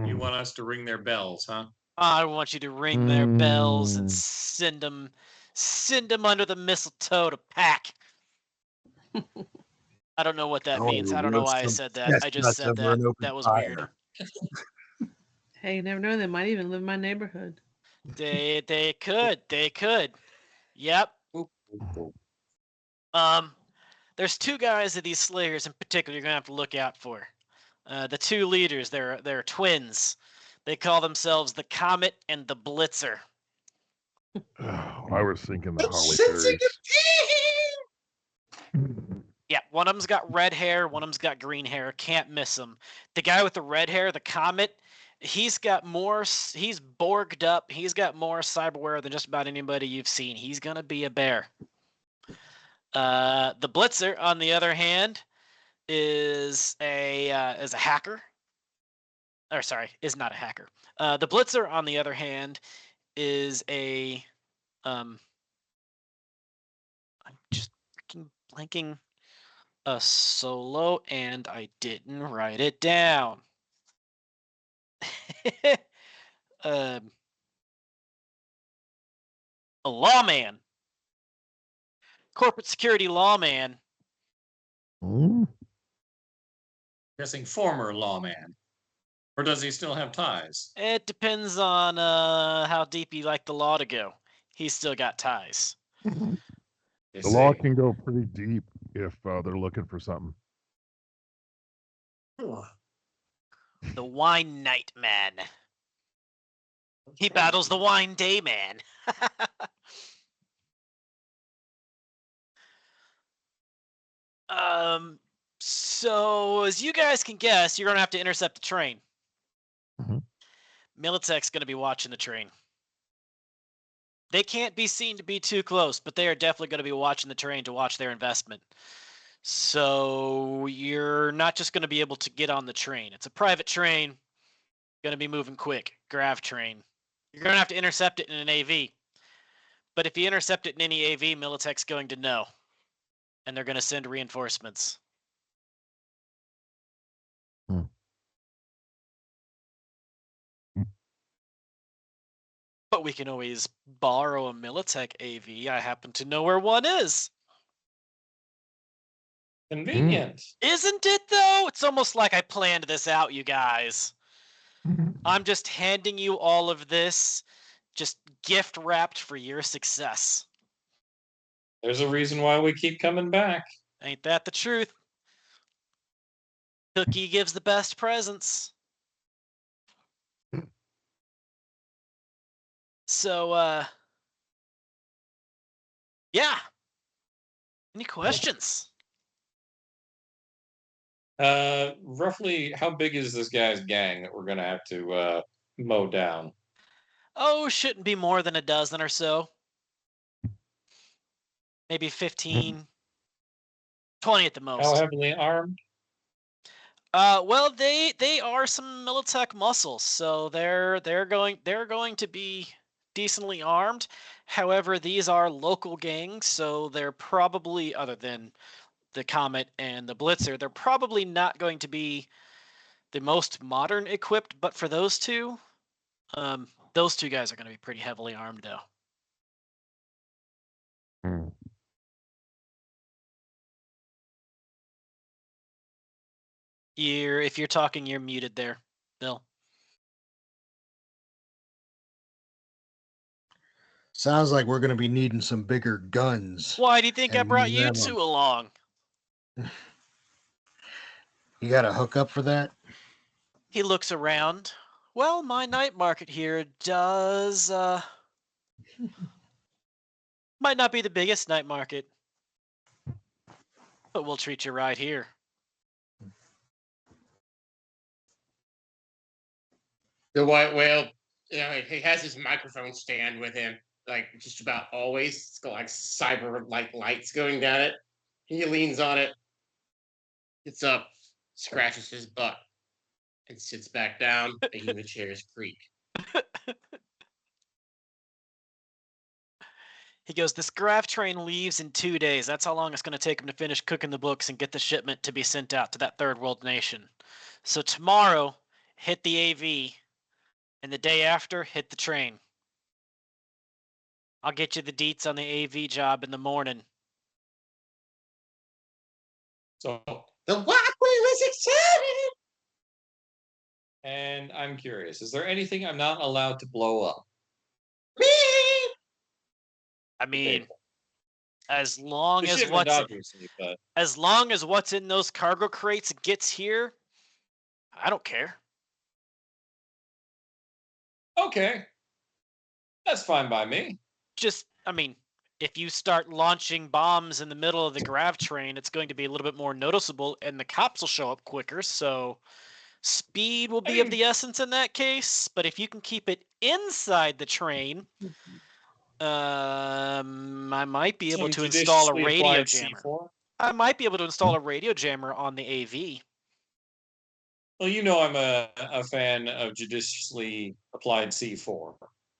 You want us to ring their bells, huh? I want you to ring their bells and Mm. send them under the mistletoe to pack. I don't know what that I want means. to I don't know roast why I some said that. I just chestnuts said over that. an open That was weird. fire. Hey, you never know. They might even live in my neighborhood. They could. They could. Yep. Boop, boop, boop. There's two guys of these slayers in particular you're gonna have to look out for. The two leaders, they're twins. They call themselves the Comet and the Blitzer. I was thinking the Holly Sensing Fairies. Yeah, one of them's got red hair, one of them's got green hair. Can't miss them. The guy with the red hair, the Comet, he's borged up. He's got more cyberware than just about anybody you've seen. He's gonna be a bear. The Blitzer, on the other hand, is a hacker. Or sorry, is not a hacker. The Blitzer, on the other hand, is a I'm just freaking blanking a solo, and I didn't write it down. um, a lawman, corporate security lawman. Hmm? Guessing former lawman. Or does he still have ties? It depends on how deep you like the law to go. He's still got ties. You The law see. can go pretty deep if they're looking for something. The Wine Night Man. He battles the Wine Day Man. So as you guys can guess, you're gonna have to intercept the train. Mhm. Militech's gonna be watching the train. They can't be seen to be too close, but they are definitely gonna be watching the train to watch their investment. So you're not just gonna be able to get on the train. It's a private train, gonna be moving quick. Grav train. You're gonna have to intercept it in an AV. But if you intercept it in any AV, Militech's going to know. And they're gonna send reinforcements. Hmm. But we can always borrow a Militech AV. I happen to know where one is. Convenient. Isn't it, though? It's almost like I planned this out, you guys. I'm just handing you all of this, just gift wrapped for your success. There's a reason why we keep coming back. Ain't that the truth? Cookie gives the best presents. So, yeah. Any questions? Roughly how big is this guy's gang that we're gonna have to mow down? Oh, shouldn't be more than a dozen or so. Maybe 15, 20 at the How most. heavily armed? Well, they are some Militech muscles, so they're going to be decently armed. However, these are local gangs, so they're probably, other than the Comet and the Blitzer, they're probably not going to be the most modern equipped. But for those two guys are going to be pretty heavily armed, though. Hmm. If you're talking, you're muted there, Bill. Sounds like we're going to be needing some bigger guns. Why do you think I and brought you ammo. two along? You got a hookup for that? He looks around. Well, my night market here does might not be the biggest night market, but we'll treat you right here. The white whale, he has his microphone stand with him, like just about always. It's got like cyber like lights going down it. He leans on it, gets up, scratches his butt, and sits back down, making the chairs creak. He goes, this Grav train leaves in 2 days. That's how long it's going to take him to finish cooking the books and get the shipment to be sent out to that third world nation. So tomorrow, hit the AV And the day after, hit the train. I'll get you the deets on the AV job in the morning. So, The White Wheel is exciting. and I'm curious, is there anything I'm not allowed to blow up? Beep. I mean, as long The as shipment, what's obviously, but as long as what's in those cargo crates gets here, I don't care. okay, that's fine by me. Just, I mean, if you start launching bombs in the middle of the grav train, it's going to be a little bit more noticeable, and the cops will show up quicker. So speed will be of the essence in that case. But if you can keep it inside the train, I might be able Some to install a judiciously radio applied jammer. C4. I might be able to install a radio jammer on the AV. Well, you know I'm a fan of judiciously applied C4.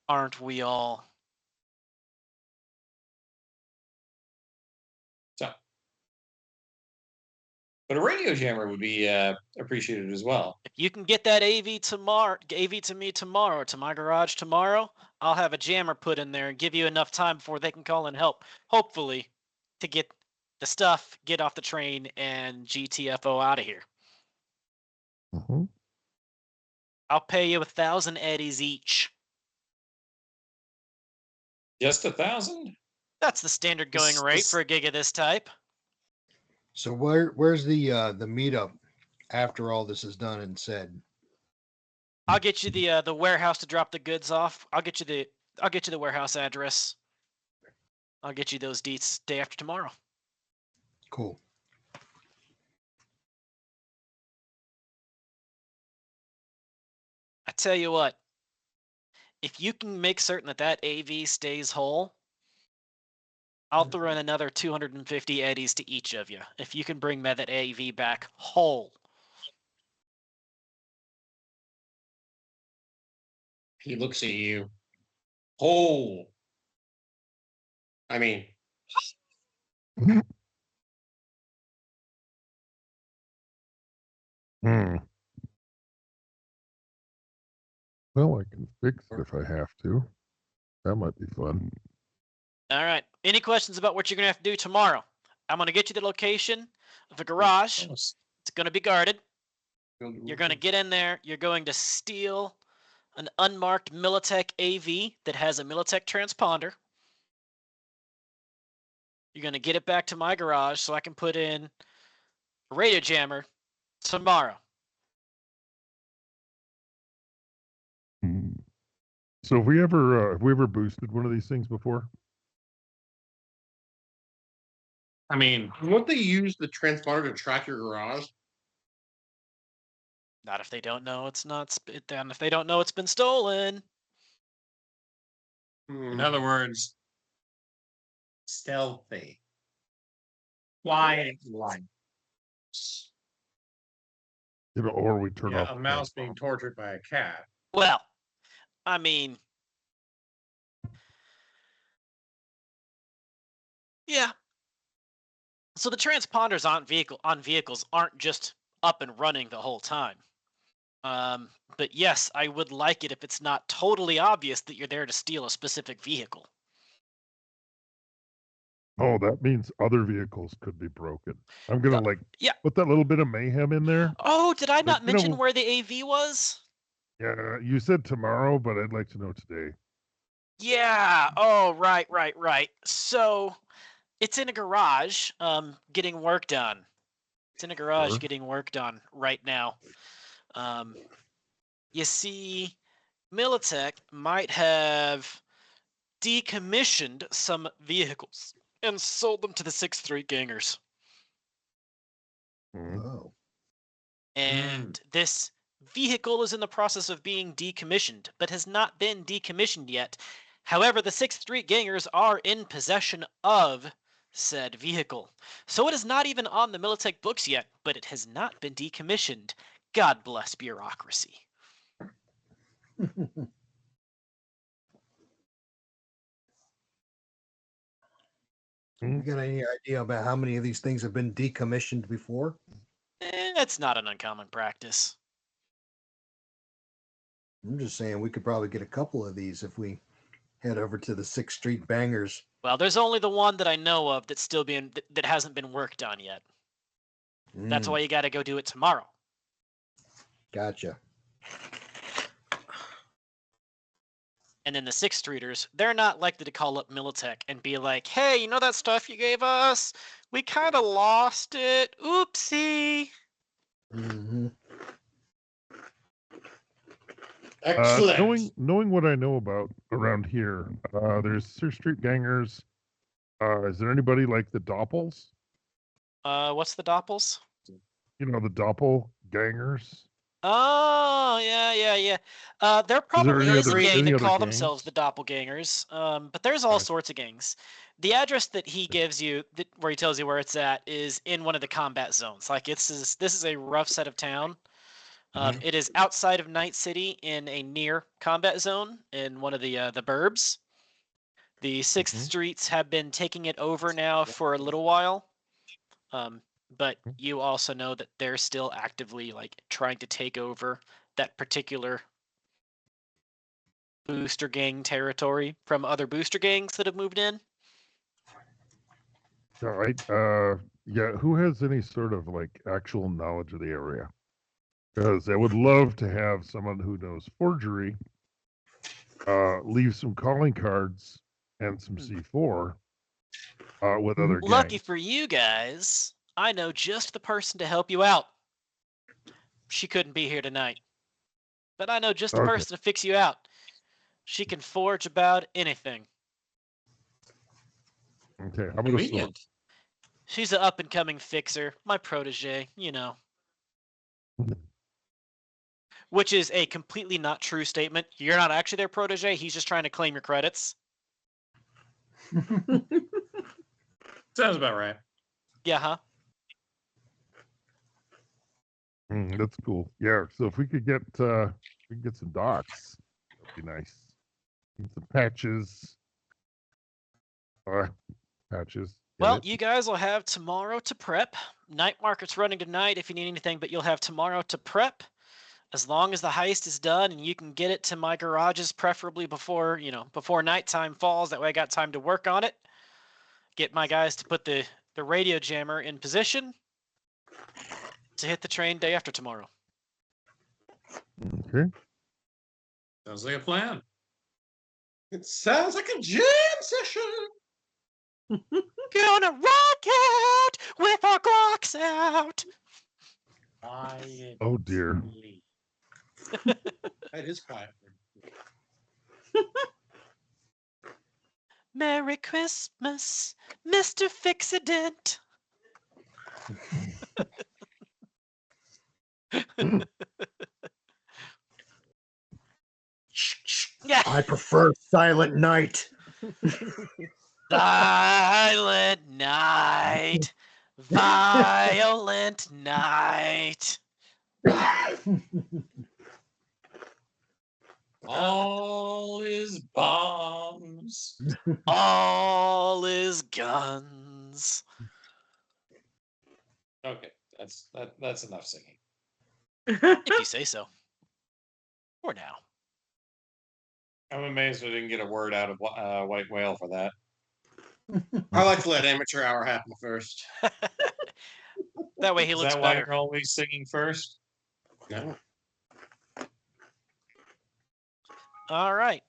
Aren't we all? So, but a radio jammer would be appreciated as well. If you can get that AV to me tomorrow, to my garage tomorrow, I'll have a jammer put in there and give you enough time before they can call in help. Hopefully, to get the stuff, get off the train, and GTFO out of here. Mm-hmm. I'll pay you 1,000 eddies each. Just 1,000? That's the standard going rate for a gig of this type. So where's the meetup after all this is done and said? I'll get you the warehouse to drop the goods off. I'll get you the warehouse address. I'll get you those deets day after tomorrow. Cool. I tell you what, if you can make certain that AV stays whole, I'll throw in another 250 eddies to each of you. If you can bring that AV back whole. He looks at you. Oh. I mean, Hmm. Well, I can fix it if I have to. That might be fun. All right. Any questions about what you're going to have to do tomorrow? I'm going to get you the location of the garage. It's going to be guarded. You're going to get in there. You're going to steal an unmarked Militech AV that has a Militech transponder. You're going to get it back to my garage so I can put in a radio jammer tomorrow. Hmm. So have we ever boosted one of these things before? I mean, won't they use the transponder to track your garage? Not if they don't know it's not. Then if they don't know it's been stolen. in other words, stealthy. Quiet like. Or we turn off Yeah, a the mouse transponder. being tortured by a cat. Well, I mean, yeah. So the transponders on vehicles aren't just up and running the whole time. But yes, I would like it if it's not totally obvious that you're there to steal a specific vehicle. Oh, that means other vehicles could be broken. I'm gonna Yeah. put that little bit of mayhem in there. Oh, did I not you know- mention where the AV was? Yeah, you said tomorrow, but I'd like to know today. Yeah. Oh, right. So it's in a garage, getting work done. It's in a garage Sure. getting work done right now. You see, Militech might have decommissioned some vehicles and sold them to the 6-3 gangers. Mhm. Oh. And this vehicle is in the process of being decommissioned, but has not been decommissioned yet. However, the 6th gangers are in possession of said vehicle. So it is not even on the Militech books yet, but it has not been decommissioned. God bless bureaucracy. You got any idea about how many of these things have been decommissioned before? It's not an uncommon practice. I'm just saying we could probably get a couple of these if we head over to the 6th Street Bangers. Well, there's only the one that I know of that's still that hasn't been worked on yet. That's Mm, why you got to go do it tomorrow. Gotcha. And then the 6th Streeters, they're not likely to call up Militech and be like, hey, you know that stuff you gave us? We kind of lost it. Oopsie. Hmm. Excellent. Knowing what I know about around here, there's 6th Street Gangers. Is there anybody like the Doppels? What's the Doppels? You know, the Doppelgangers? Oh, yeah. There Is there probably any is a other, gang any that other call gangs? themselves the Doppelgangers. But there's all Right. sorts of gangs. The address that he gives you, where he tells you where it's at, is in one of the combat zones. Like this is a rough set of town. Mhm. It is outside of Night City in a near combat zone in one of the burbs. The 6th Mhm. Streets have been taking it over now for a little while. But you also know that they're still actively like trying to take over that particular booster gang territory from other booster gangs that have moved in. Yeah, who has any sort of like actual knowledge of the area? Because I would love to have someone who knows forgery leave some calling cards and some C4 with other Lucky gangs. for you guys, I know just the person to help you out. She couldn't be here tonight, but I know just the Okay. person to fix you out. She can forge about anything. Okay, how about a sword? Convenient. She's an up-and-coming fixer, my protege, you know. Which is a completely not true statement. You're not actually their protege. He's just trying to claim your credits. Sounds about right. Yeah, huh? That's cool. Yeah, so if we could get some dots, that'd be nice. And some patches. Patches. Get Well, it? you guys will have tomorrow to prep. Night market's running tonight if you need anything, but you'll have tomorrow to prep. As long as the heist is done and you can get it to my garages, preferably before nighttime falls. That way I got time to work on it. Get my guys to put the radio jammer in position to hit the train day after tomorrow. Okay. Sounds like a plan. It sounds like a jam session. Gonna rock it with our Glocks out. Oh dear. That is quiet. Merry Christmas, Mr. Fixident. Yeah. I prefer Silent Night. Silent night, violent night. All is bombs. All is guns. Okay, that's enough singing. If you say so. For now. I'm amazed we didn't get a word out of White Whale for that. I like to let amateur hour happen first. That way he Is looks that why better. you're always singing first? No. All right.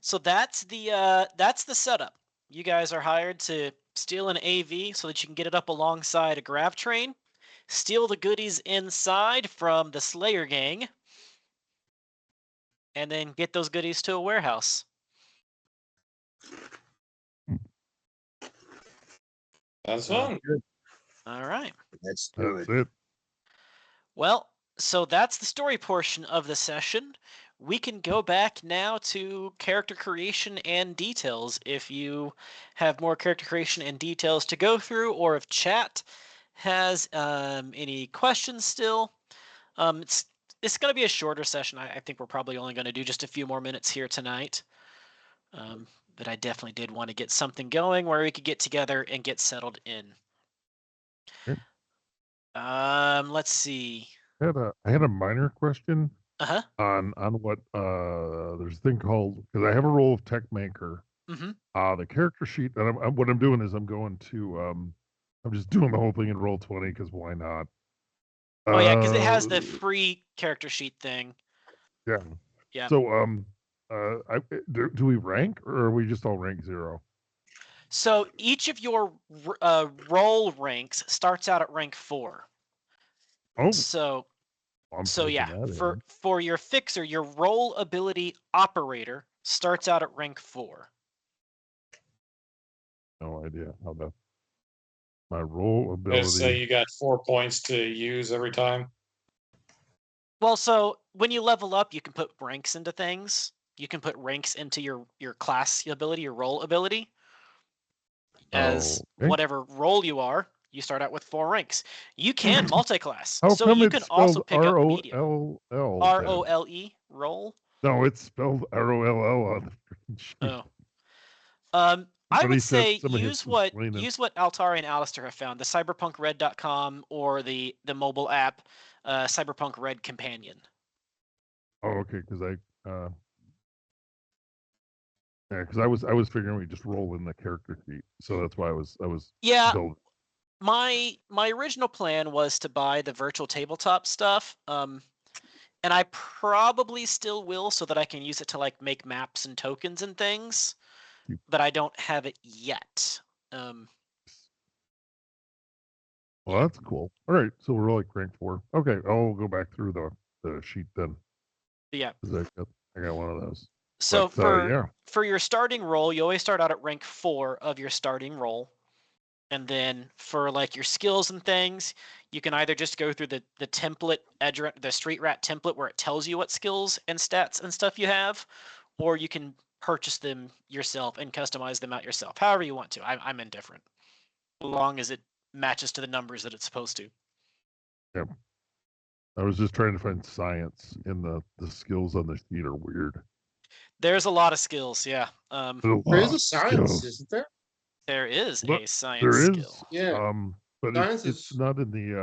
So that's the setup. You guys are hired to steal an AV so that you can get it up alongside a grav train, steal the goodies inside from the Slayer gang, and then get those goodies to a warehouse. That's fun. All right. Let's do That's it. it. Well, so that's the story portion of the session. We can go back now to character creation and details if you have more character creation and details to go through, or if chat has any questions still. It's going to be a shorter session. I think we're probably only going to do just a few more minutes here tonight. But I definitely did want to get something going where we could get together and get settled in. Okay. Let's see. I had a minor question. Uh-huh. on what there's a thing called, because I have a role of tech maker. Mm-hmm. The character sheet that what I'm doing is I'm going to I'm just doing the whole thing in Roll20 because why not? Oh yeah, because it has the free character sheet thing. Yeah. Yeah. So do we rank, or are we just all rank 0? So each of your role ranks starts out at rank 4. Oh, So I'm so yeah, taking that in. for your fixer, your role ability operator starts out at rank 4. No idea how my role Let's say ability. you got 4 points to use every time. Well, so when you level up, you can put ranks into things. You can put ranks into your class ability, your role ability. As Okay. whatever role you are, you start out with 4 ranks. You can multi-class, How so come you it's can also spelled pick up medium. ROLL? ROLE role. No, it's spelled ROLL on the freaking sheet. Oh. I would say somebody use has to what explain it. Altari and Alistair have found, the cyberpunkred.com or the mobile app, Cyberpunk Red Companion. Oh, okay, because I was figuring we just roll in the character sheet, so that's why I was Yeah, building. my original plan was to buy the virtual tabletop stuff, and I probably still will, so that I can use it to like make maps and tokens and things, but I don't have it yet. Well, that's cool. All right, so we're like rank 4. Okay, I'll go back through the sheet then. Yeah. 'Cause I got one of those. So But, for your starting role, you always start out at rank 4 of your starting role. And then for like your skills and things, you can either just go through the template the street rat template where it tells you what skills and stats and stuff you have, or you can purchase them yourself and customize them out yourself. However you want to. I'm indifferent, as long as it matches to the numbers that it's supposed to. yeah. I was just trying to find science, and the skills on the sheet are weird. There's a lot of skills, yeah. There is a science, isn't there? There is But a science there is, skill. Yeah. but Science it's is- not in the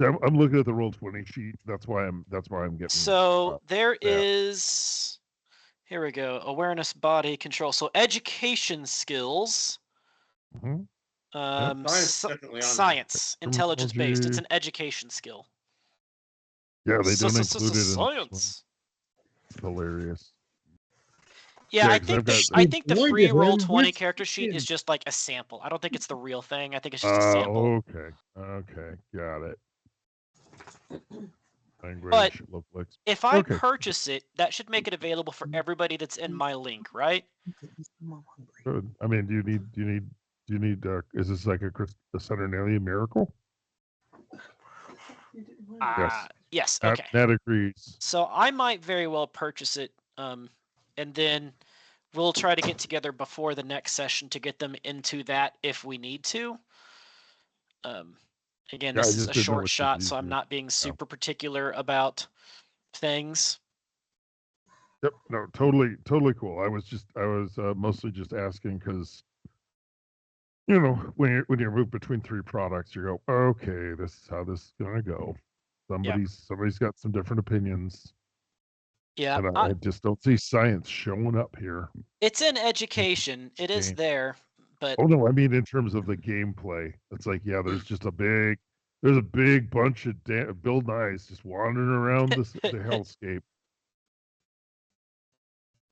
I'm looking at the Roll20 sheet. That's why I'm getting. So there that. is. Here we go. Awareness, body control. So education skills. Mhm. Science definitely on there. Science, intelligence based. It's Terminology. an education skill. Yeah, they don't include it in science. It's hilarious. Yeah, I 'cause think I've got I think the Boy, free did roll one 20 with character sheet is kids. just like a sample. I don't think it's the real thing. I think it's just a sample. Okay, got it. But Language, local if I okay. purchase it, that should make it available for everybody that's in my link, right? Good. I mean, do you need is this like a Saturnalia miracle? Yes. That, Okay. that agrees. So I might very well purchase it, and then we'll try to get together before the next session to get them into that if we need to. Again, Yeah, I this is just a didn't know short which was shot, so I'm easier. not being super particular about things. Yep. No, totally cool. I was mostly just asking because, when you move between 3 products, you go, okay, this is how this is gonna go. Somebody's got some different opinions. Yeah, And I just don't see science showing up here. it's in education. It is game. there, but Oh no, I mean in terms of the gameplay. It's like, yeah, there's a big bunch of Bill Nyes just wandering around the hellscape.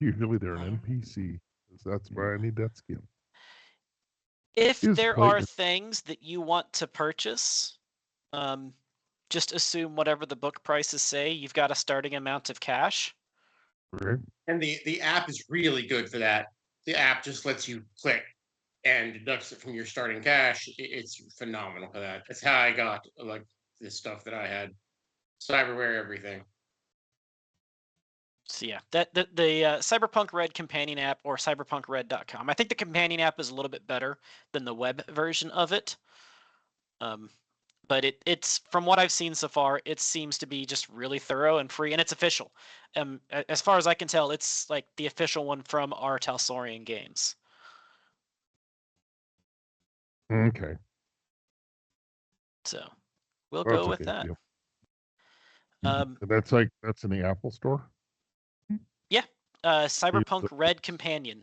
Usually they're an NPC. That's why I need that skill. if Is there quite are things that you want to purchase, just assume whatever the book prices say, you've got a starting amount of cash. Okay. And the app is really good for that. The app just lets you click and deducts it from your starting cash. It's phenomenal for that. That's how I got like this stuff that I had. Cyberware, everything. So yeah, the Cyberpunk Red companion app or cyberpunkred.com. I think the companion app is a little bit better than the web version of it. But it's from what I've seen so far, it seems to be just really thorough and free, and it's official. As far as I can tell, it's like the official one from our Talsorian games. Okay. So we'll That's go with okay. that. Yep. That's in the Apple Store. Cyberpunk Red Companion,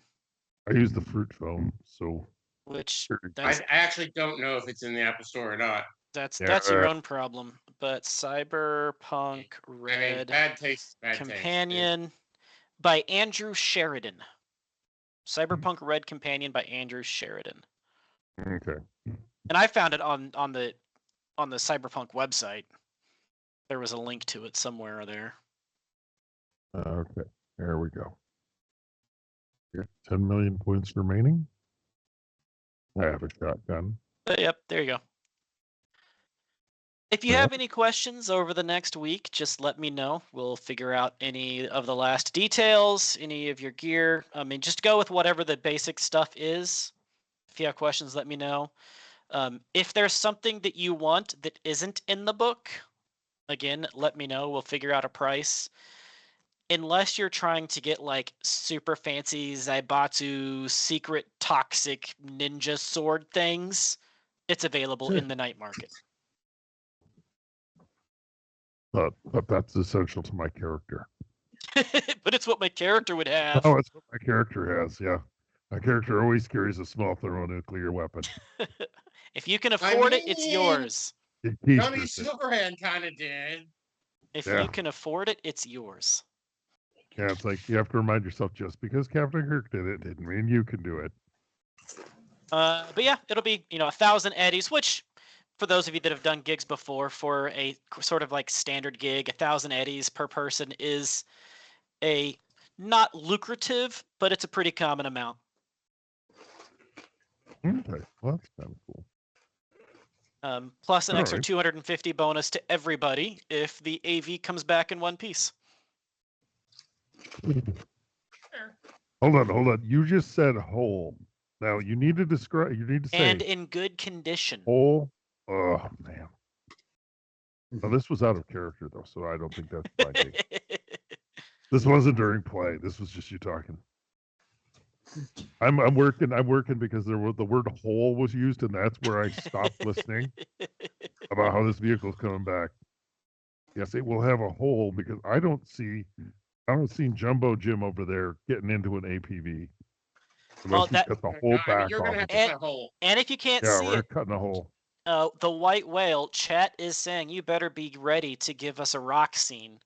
I use the fruit phone, so which I actually don't know if it's in the Apple Store or not. that's your own problem. But Cyberpunk I mean, Red bad taste. Companion by Andrew Sheridan. Cyberpunk Red Companion by Andrew Sheridan. okay. And I found it on the Cyberpunk website. There was a link to it somewhere there. Okay, there we go. Yeah, 10 million points remaining. I have a shotgun. Yep, there you go. If you have any questions over the next week, just let me know. We'll figure out any of the last details, any of your gear. I mean, just go with whatever the basic stuff is. If you have questions, let me know. If there's something that you want that isn't in the book, again, let me know. We'll figure out a price. Unless you're trying to get like super fancy Zaibatsu secret toxic ninja sword things, it's available in the night market. But that's essential to my character. But it's what my character would have. Oh, it's what my character has, yeah. My character always carries a small thermonuclear weapon. If you can afford it, it's yours. Johnny Silverhand kind of did. If you can afford it, it's yours. Yeah, it's like you have to remind yourself, just because Captain Kirk did it didn't mean you can do it. But yeah, it'll be 1,000 eddies, which for those of you that have done gigs before, for a sort of like standard gig, 1,000 eddies per person is a not lucrative, but it's a pretty common amount. Okay, well, that's kind of cool. Plus an extra 250 bonus to everybody if the AV comes back in one piece. Hold on. You just said whole. Now you need to describe. You need to say and in good condition. Whole. Oh man. Well, this was out of character though, so I don't think that's binding. This wasn't during play. This was just you talking. I'm working because the word whole was used, and that's where I stopped listening about how this vehicle's coming back. Yes, it will have a hole because I don't see Jumbo Jim over there getting into an APV. Unless he's cut the whole back you're gonna off. have to cut a hole. And if you can't see we're it, cutting a hole. The white whale chat is saying you better be ready to give us a rock scene.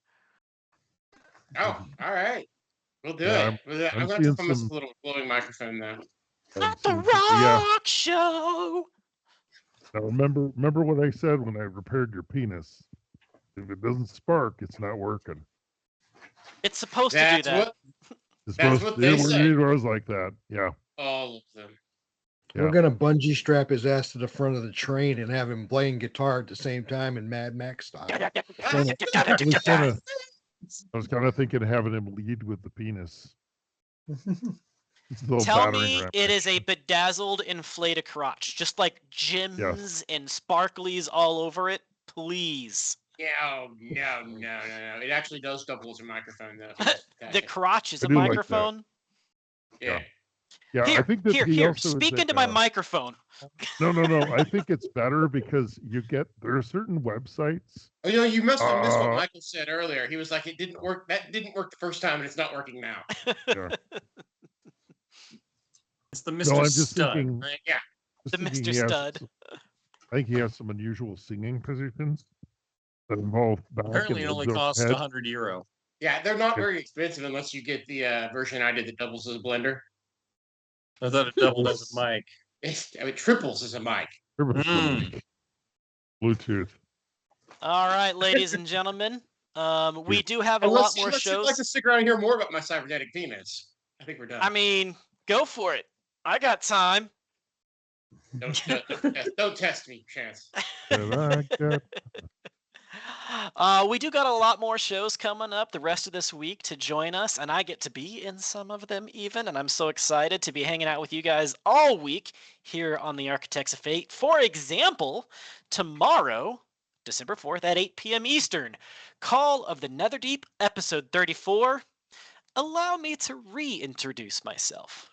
Oh, all right. We'll do Yeah, it. I'm going to film this little glowing microphone now. At the rock show. Now remember what I said when I repaired your penis. If it doesn't spark, it's not working. It's supposed to do that. That's what they say. It was like that. Yeah. All of them. Yeah. We're gonna bungee strap his ass to the front of the train and have him playing guitar at the same time in Mad Max style. I was kind of thinking of having him lead with the penis. Tell me it is a bedazzled inflate a crotch, just like gems and sparklies all over it, please. Yeah, no. It actually does double as a microphone, though. The crotch is a microphone? Yeah. Yeah, I think that here. Speak into my microphone. No. I think it's better because there are certain websites. Oh, you must have missed what Michael said earlier. He was like, "It didn't work. That didn't work the first time, and it's not working now." Yeah. It's the Mr. Stud. Thinking, yeah, the Mr. Stud. I think he has some unusual singing positions that involve. Apparently, it only costs €100. Yeah, they're not very expensive unless you get the version I did that doubles as a blender. I thought it doubled as a mic. It triples as a mic. Bluetooth. All right, ladies and gentlemen. We do have a lot more shows. You'd like to stick around and hear more about my cybernetic penis. I think we're done. I mean, go for it. I got time. Don't test me, Chance. We do got a lot more shows coming up the rest of this week to join us, and I get to be in some of them even, and I'm so excited to be hanging out with you guys all week here on the Architects of Fate. For example, tomorrow, December 4th at 8 p.m. Eastern, Call of the Netherdeep, episode 34. Allow me to reintroduce myself.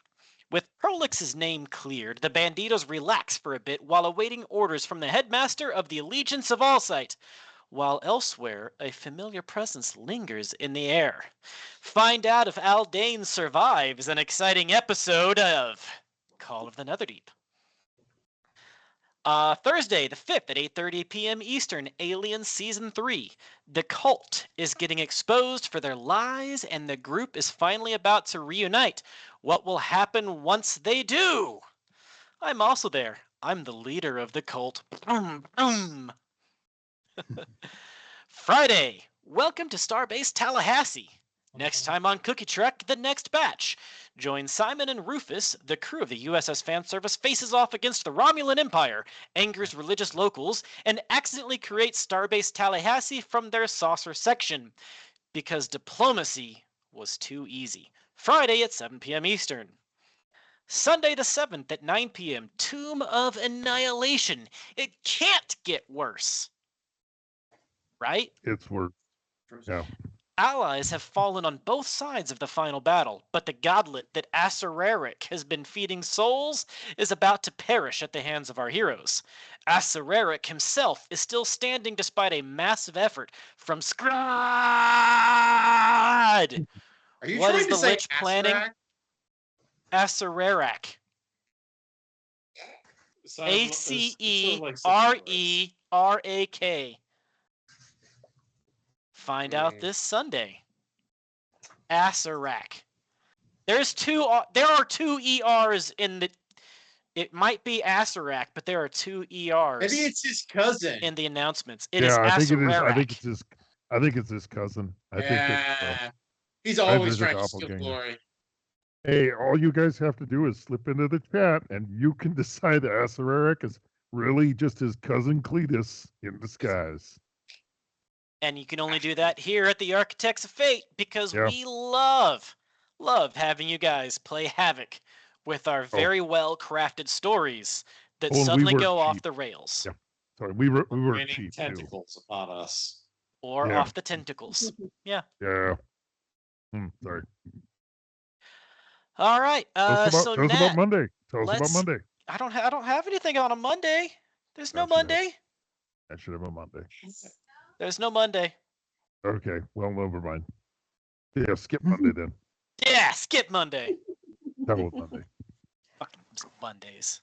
With Prolix's name cleared, the Banditos relax for a bit while awaiting orders from the headmaster of the Allegiance of Allsight. while elsewhere a familiar presence lingers in the air. Find out if Aldane survives an exciting episode of Call of the Netherdeep. Thursday the 5th at 8:30 p.m. Eastern, Alien Season 3. The cult is getting exposed for their lies, and the group is finally about to reunite. What will happen once they do? I'm also there. I'm the leader of the cult. Boom, boom. Friday, welcome to Starbase Tallahassee. Next time on Cookie Trek, the next batch. Join Simon and Rufus, the crew of the USS Fan Service faces off against the Romulan Empire, angers religious locals, and accidentally creates Starbase Tallahassee from their saucer section. Because diplomacy was too easy. Friday at 7 p.m. Eastern. Sunday the 7th at 9 p.m. Tomb of Annihilation. It can't get worse. Right? It's worth. Yeah. Allies have fallen on both sides of the final battle, but the godlet that Acereric has been feeding souls is about to perish at the hands of our heroes. Acereric himself is still standing despite a massive effort from Scrod! Are you What trying is to the say Lich planning? Acereric? Acererirak. Find out this Sunday. Acereric. There are two ERs in the. It might be Acereric, but there are two ERs. Maybe it's his cousin. In the announcements. It is I think it is. Acereric. I think it's his cousin. I think it's. He's always it's a trying to steal doppelganger. glory. Hey, all you guys have to do is slip into the chat, and you can decide that Acereric is really just his cousin Cletus in disguise. And you can only do that here at the Architects of Fate because we love having you guys play havoc with our very well crafted stories that suddenly go off the rails. Yeah. Sorry, we were cheap tentacles upon us. Or off the tentacles. Yeah. Yeah. Sorry. All right. Tell us about Monday. Tell us about Monday. I don't have anything on a Monday. There's no Monday. I should have a Monday. There's no Monday. Okay. Well, never mind. Yeah, skip Monday then. Yeah, skip Monday. That was Monday. Fucking Mondays.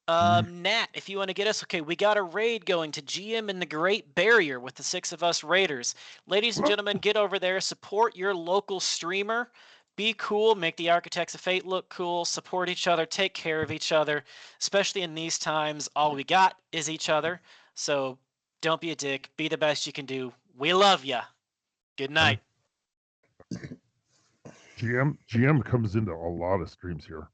Nat, if you want to get us, okay, we got a raid going to GM in the Great Barrier with the 6 of us raiders. Ladies and gentlemen, get over there, support your local streamer. Be cool, make the Architects of Fate look cool, support each other, take care of each other, especially in these times. All we got is each other. So don't be a dick. Be the best you can do. We love ya. Good night. GM comes into a lot of streams here.